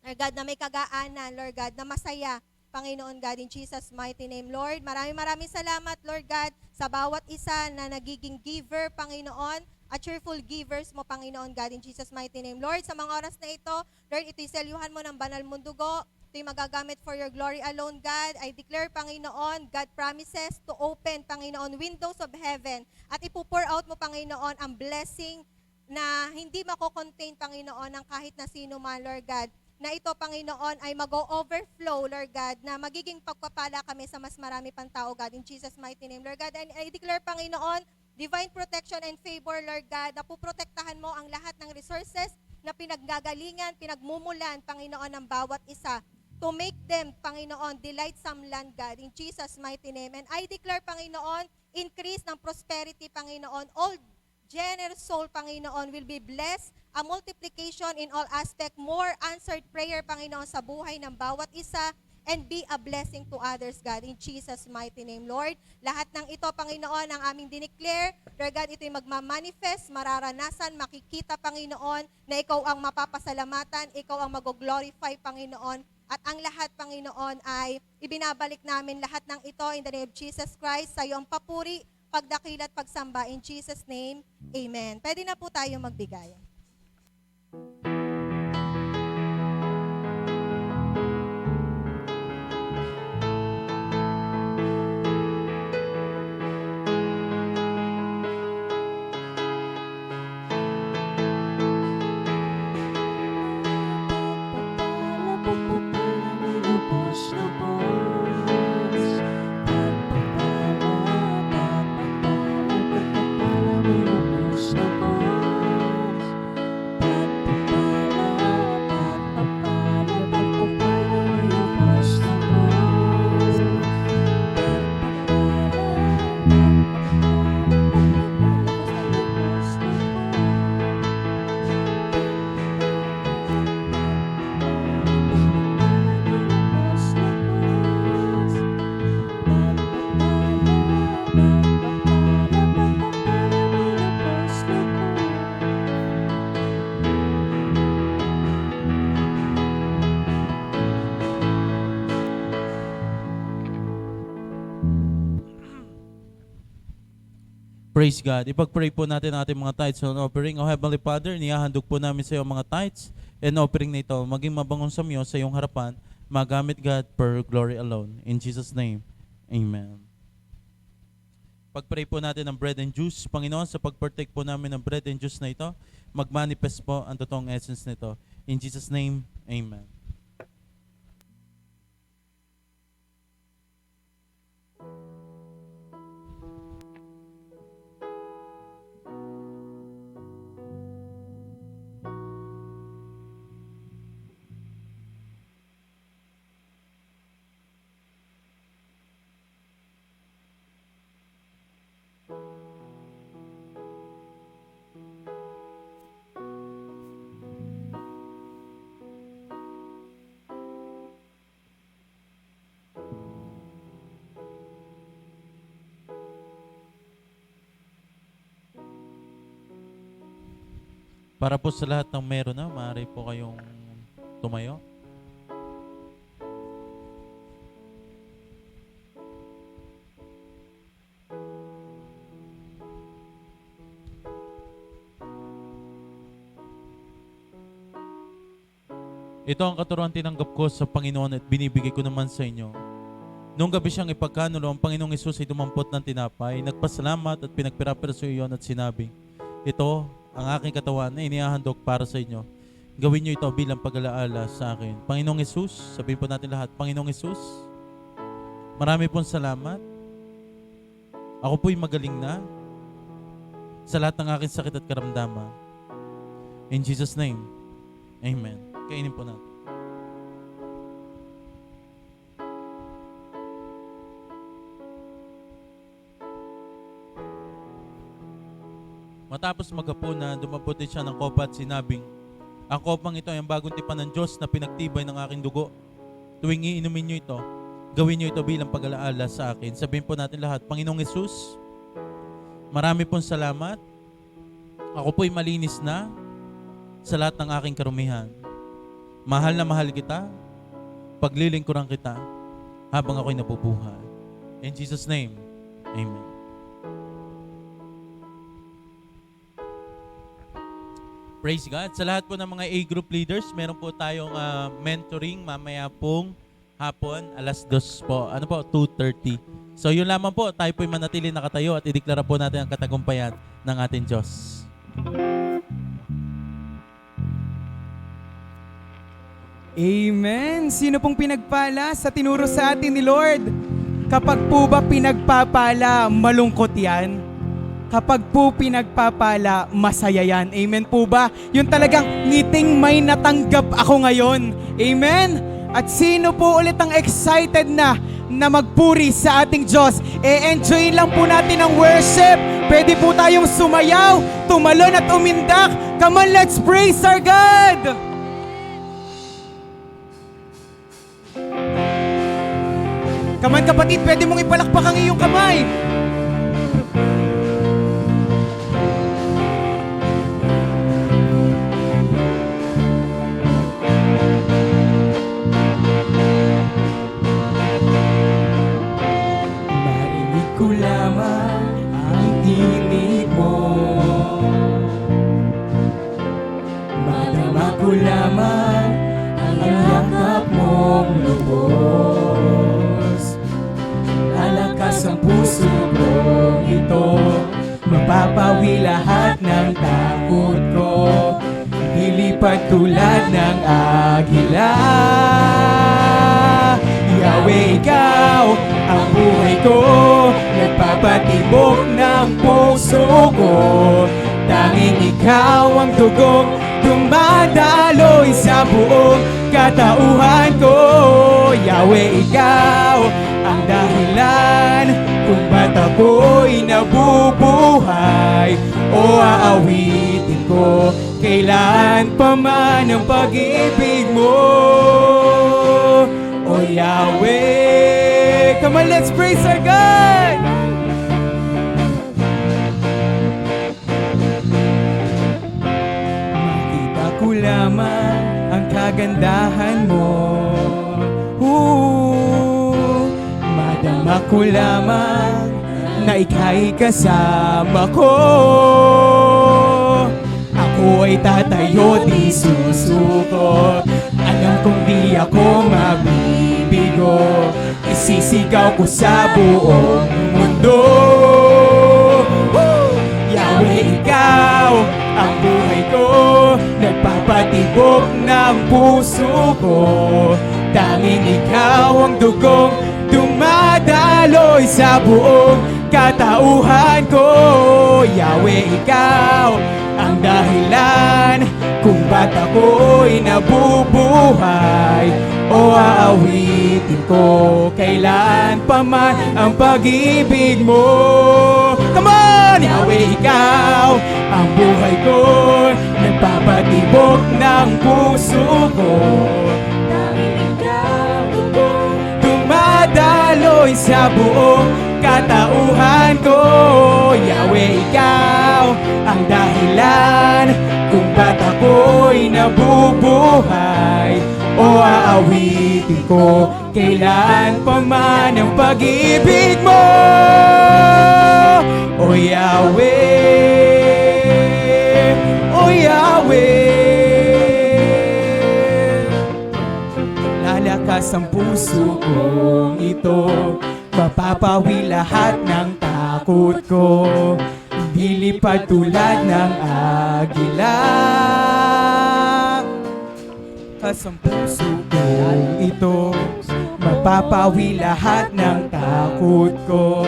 Lord God, na may kagaanan, Lord God, na masaya, Panginoon God, in Jesus' mighty name, Lord. Maraming salamat, Lord God, sa bawat isa na nagiging giver, Panginoon, at cheerful givers mo, Panginoon God, in Jesus' mighty name. Lord, sa mga oras na ito, Lord, ito'y selyuhan mo ng banal mong dugo. Ito'y magagamit for your glory alone, God. I declare, Panginoon, God promises to open, Panginoon, windows of heaven. At ipupour out mo, Panginoon, ang blessing na hindi mako-contain, Panginoon, ng kahit na sino man, Lord God. Na ito, Panginoon, ay mag-overflow, Lord God, na magiging pagpapala kami sa mas marami pang tao, God, in Jesus' mighty name. Lord God, and I declare, Panginoon, divine protection and favor, Lord God, na puprotektahan mo ang lahat ng resources na pinaggagalingan, pinagmumulan, Panginoon, ng bawat isa to make them, Panginoon, delightsome land, God, in Jesus' mighty name. And I declare, Panginoon, increase ng prosperity, Panginoon. All generous soul, Panginoon, will be blessed. A multiplication in all aspect, more answered prayer, Panginoon, sa buhay ng bawat isa, and be a blessing to others, God, in Jesus' mighty name, Lord. Lahat ng ito, Panginoon, ang aming dineclare, Lord God, ito'y magmamanifest, mararanasan, makikita, Panginoon, na ikaw ang mapapasalamatan, ikaw ang mag-glorify, Panginoon, at ang lahat, Panginoon, ay ibinabalik namin lahat ng ito in the name of Jesus Christ, sa iyong papuri, pagdakil at pagsamba, in Jesus' name, Amen. Pwede na po tayo magbigay. Praise God. Ipag-pray po natin ang ating mga tithes and offering. O Heavenly Father, nihahandog po namin sa iyo ang mga tithes and offering na ito. Maging mabangong sa iyo sa iyong harapan. Magamit God for glory alone. In Jesus' name, Amen. Pag-pray po natin ng bread and juice. Panginoon, sa pag-partake po namin ng bread and juice na ito, mag-manifest po ang totoong essence nito. In Jesus' name, Amen. Para po sa lahat ng meron na, maaari po kayong tumayo. Ito ang katuruan tinanggap ko sa Panginoon at binibigay ko naman sa inyo. Noong gabi siyang ipagkanulo, ang Panginoong Hesus ay dumampot ng tinapay, nagpasalamat at pinagpirapira sa iyon at sinabi, ito ang aking katawan na inihahandog para sa inyo. Gawin niyo ito bilang pag-alaala sa akin. Panginoong Hesus, sabihin po natin lahat, Panginoong Hesus, marami pong salamat. Ako po'y magaling na sa lahat ng aking sakit at karamdaman. In Jesus' name, Amen. Kainin po natin. Matapos maghapunan, dumampot din siya ng kopa at sinabing, ang kopang ito ay ang bagong tipan ng Diyos na pinagtibay ng aking dugo. Tuwing iinumin niyo ito, gawin niyo ito bilang pag-alaala sa akin. Sabihin po natin lahat, Panginoong Hesus, marami pong salamat. Ako po'y malinis na sa lahat ng aking karumihan. Mahal na mahal kita, paglilingkuran kita habang ako'y nabubuhay. In Jesus' name, Amen. Praise God. Sa lahat po ng mga A-group leaders, meron po tayong mentoring mamaya pong hapon, 2:00 po. Ano po? 2:30. So yun lamang po, tayo po'y manatili nakatayo at ideklara po natin ang katagumpayan ng ating Diyos. Amen. Sino pong pinagpala sa tinuro sa atin ni Lord? Kapag po ba pinagpapala, malungkot yan? Kapag po pinagpapala, masaya yan. Amen po ba? Yung talagang ngiting may natanggap ako ngayon. Amen? At sino po ulit ang excited na magpuri sa ating Diyos? E-enjoy lang po natin ang worship. Pwede po tayong sumayaw, tumalon at umindak. Come on, let's praise our God! Come on kapatid, pwede mong ipalakpak ang iyong kamay. Marinig ko lamang ang tinig mo, madama ko lamang ang yakap mong lubos. Lalakas ang puso ko ito, mapapawi lahat ng takot ko. Lilipad tulad ng agila. Yahweh, ikaw ang buhay ko, nagpapatibok ng puso ko. Tanging ikaw ang dugong dumadaloy sa buong katauhan ko. Yahweh, ikaw ang dahilan kung ba't ako'y nabubuhay. O aawitin ko kailan pa man ang pag-ibig mo. O Yahweh, come on, let's praise our God! Makita ko lamang ang kagandahan mo. Madama ko lamang na ika'y kasama ko. Ako ay tatayo, di susuko. Alam kong di ako mabibigo. Isisigaw ko sa buong mundo. Woo! Yahweh, ikaw ang buhay ko. Nagpapatibok ng puso ko. Tanging ikaw ang dugong dumadaloy sa buong katauhan ko. Yahweh, ikaw ang dahilan kung ba't ako'y nabubuhay. O aawitin ko kailan pa man ang pag-ibig mo. Come on! Yahweh, ikaw ang buhay ko. Nagpapatibok ng puso ko. Tanging ikaw dumadaloy sa buong katauhan ko. Yahweh, ikaw ang dahilan kung ba't ako'y nabubuhay. O aawitin ko kailan pa man ang pag-ibig mo. O Yahweh, O Yahweh. Lalakas ang puso kong ito, mapapawi lahat ng takot ko. Hindi lipad tulad ng agila. Ang puso kong ito, mapapawi lahat ng takot ko.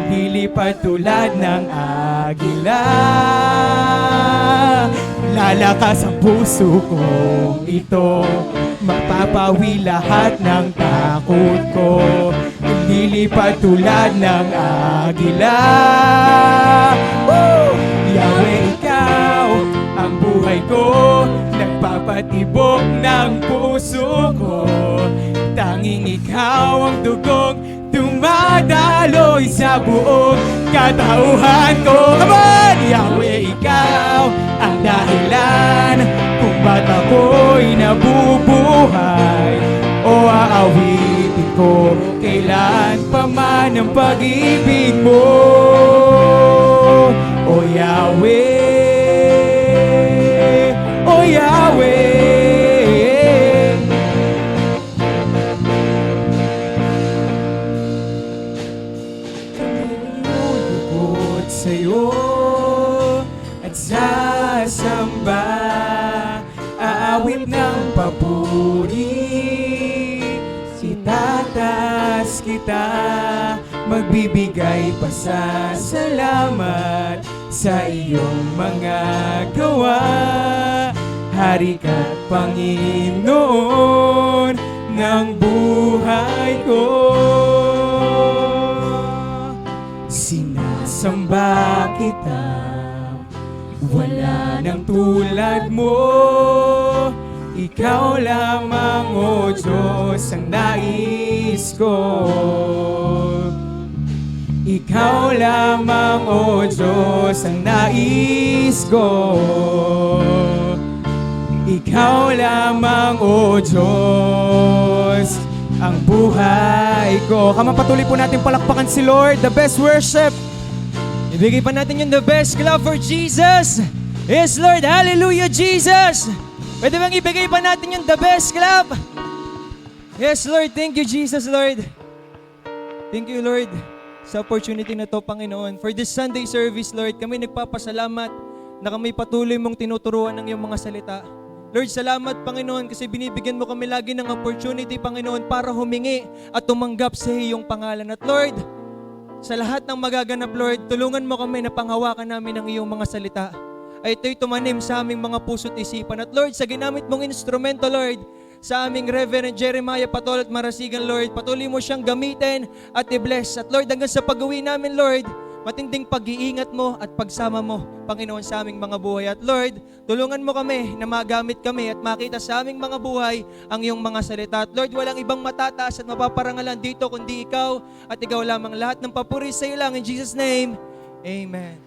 Lilipad tulad ng agila. Lalakas ang puso kong ito, mapapawi lahat ng takot ko. Lilipad tulad ng agila. Woo! Yahweh, ikaw ang buhay ko. Nagpapatibok ng puso ko. Tanging ikaw ang dugong dumadaloy sa buong katauhan ko. Come on! Yahweh, ikaw ang dahilan kung ba't ako'y nabubuhay. O aawitin ko kailan pa man ang pag-ibig mo. O Yahweh, O Yahweh. Kami lulugod sa'yo at sasamba, aawit ng papuri. Itataas kita, magbibigay pa sa salamat sa iyong mga gawa. Hari ka't Panginoon ng buhay ko. Sinasamba kita, wala nang tulad mo. Ikaw lamang, O Diyos, ang nais ko. Ikaw lamang, O Diyos, ang nais ko. Ikaw lamang, O Diyos, ang buhay ko. Patuloy po natin palakpakan si Lord. The best worship. Ibigay pa natin yung the best clap for Jesus. Yes, Lord. Hallelujah, Jesus. Pwede bang ibigay pa natin yung the best clap? Yes, Lord. Thank you, Jesus, Lord. Thank you, Lord, sa opportunity na to, Panginoon. For this Sunday service, Lord, kami nagpapasalamat na kami patuloy mong tinuturuan ng iyong mga salita. Lord, salamat, Panginoon, kasi binibigyan mo kami lagi ng opportunity, Panginoon, para humingi at tumanggap sa iyong pangalan. At Lord, sa lahat ng magaganap, Lord, tulungan mo kami na panghawakan namin ang iyong mga salita. Ay ito'y tumanim sa aming mga puso't isipan. At Lord, sa ginamit mong instrumento, Lord, sa aming Reverend Jeremiah Patol at Marasigan, Lord, patuloy mo siyang gamitin at i-bless. At Lord, hanggang sa pag-uwi namin, Lord, matinding pag-iingat mo at pagsama mo, Panginoon, sa aming mga buhay. At Lord, tulungan mo kami na magamit kami at makita sa aming mga buhay ang iyong mga salita. At Lord, walang ibang matataas at mapaparangalan dito kundi ikaw at ikaw lamang. Lahat ng papuri sa iyo lang. In Jesus' name, Amen.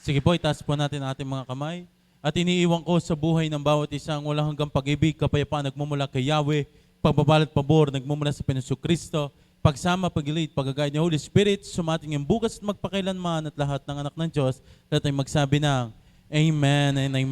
Sige po, itaas po natin ang ating mga kamay. At iniiwan ko sa buhay ng bawat isang walang hanggang pag-ibig, kapayapaan nagmumula kay Yahweh, pagbabalat pabor nagmumula sa Panginoon Kristo, pagsama, pag-lead, pag-guide ni Holy Spirit, sumating yung bukas at magpakailanman at lahat ng anak ng Diyos, lahat ay magsabi ng Amen and Amen.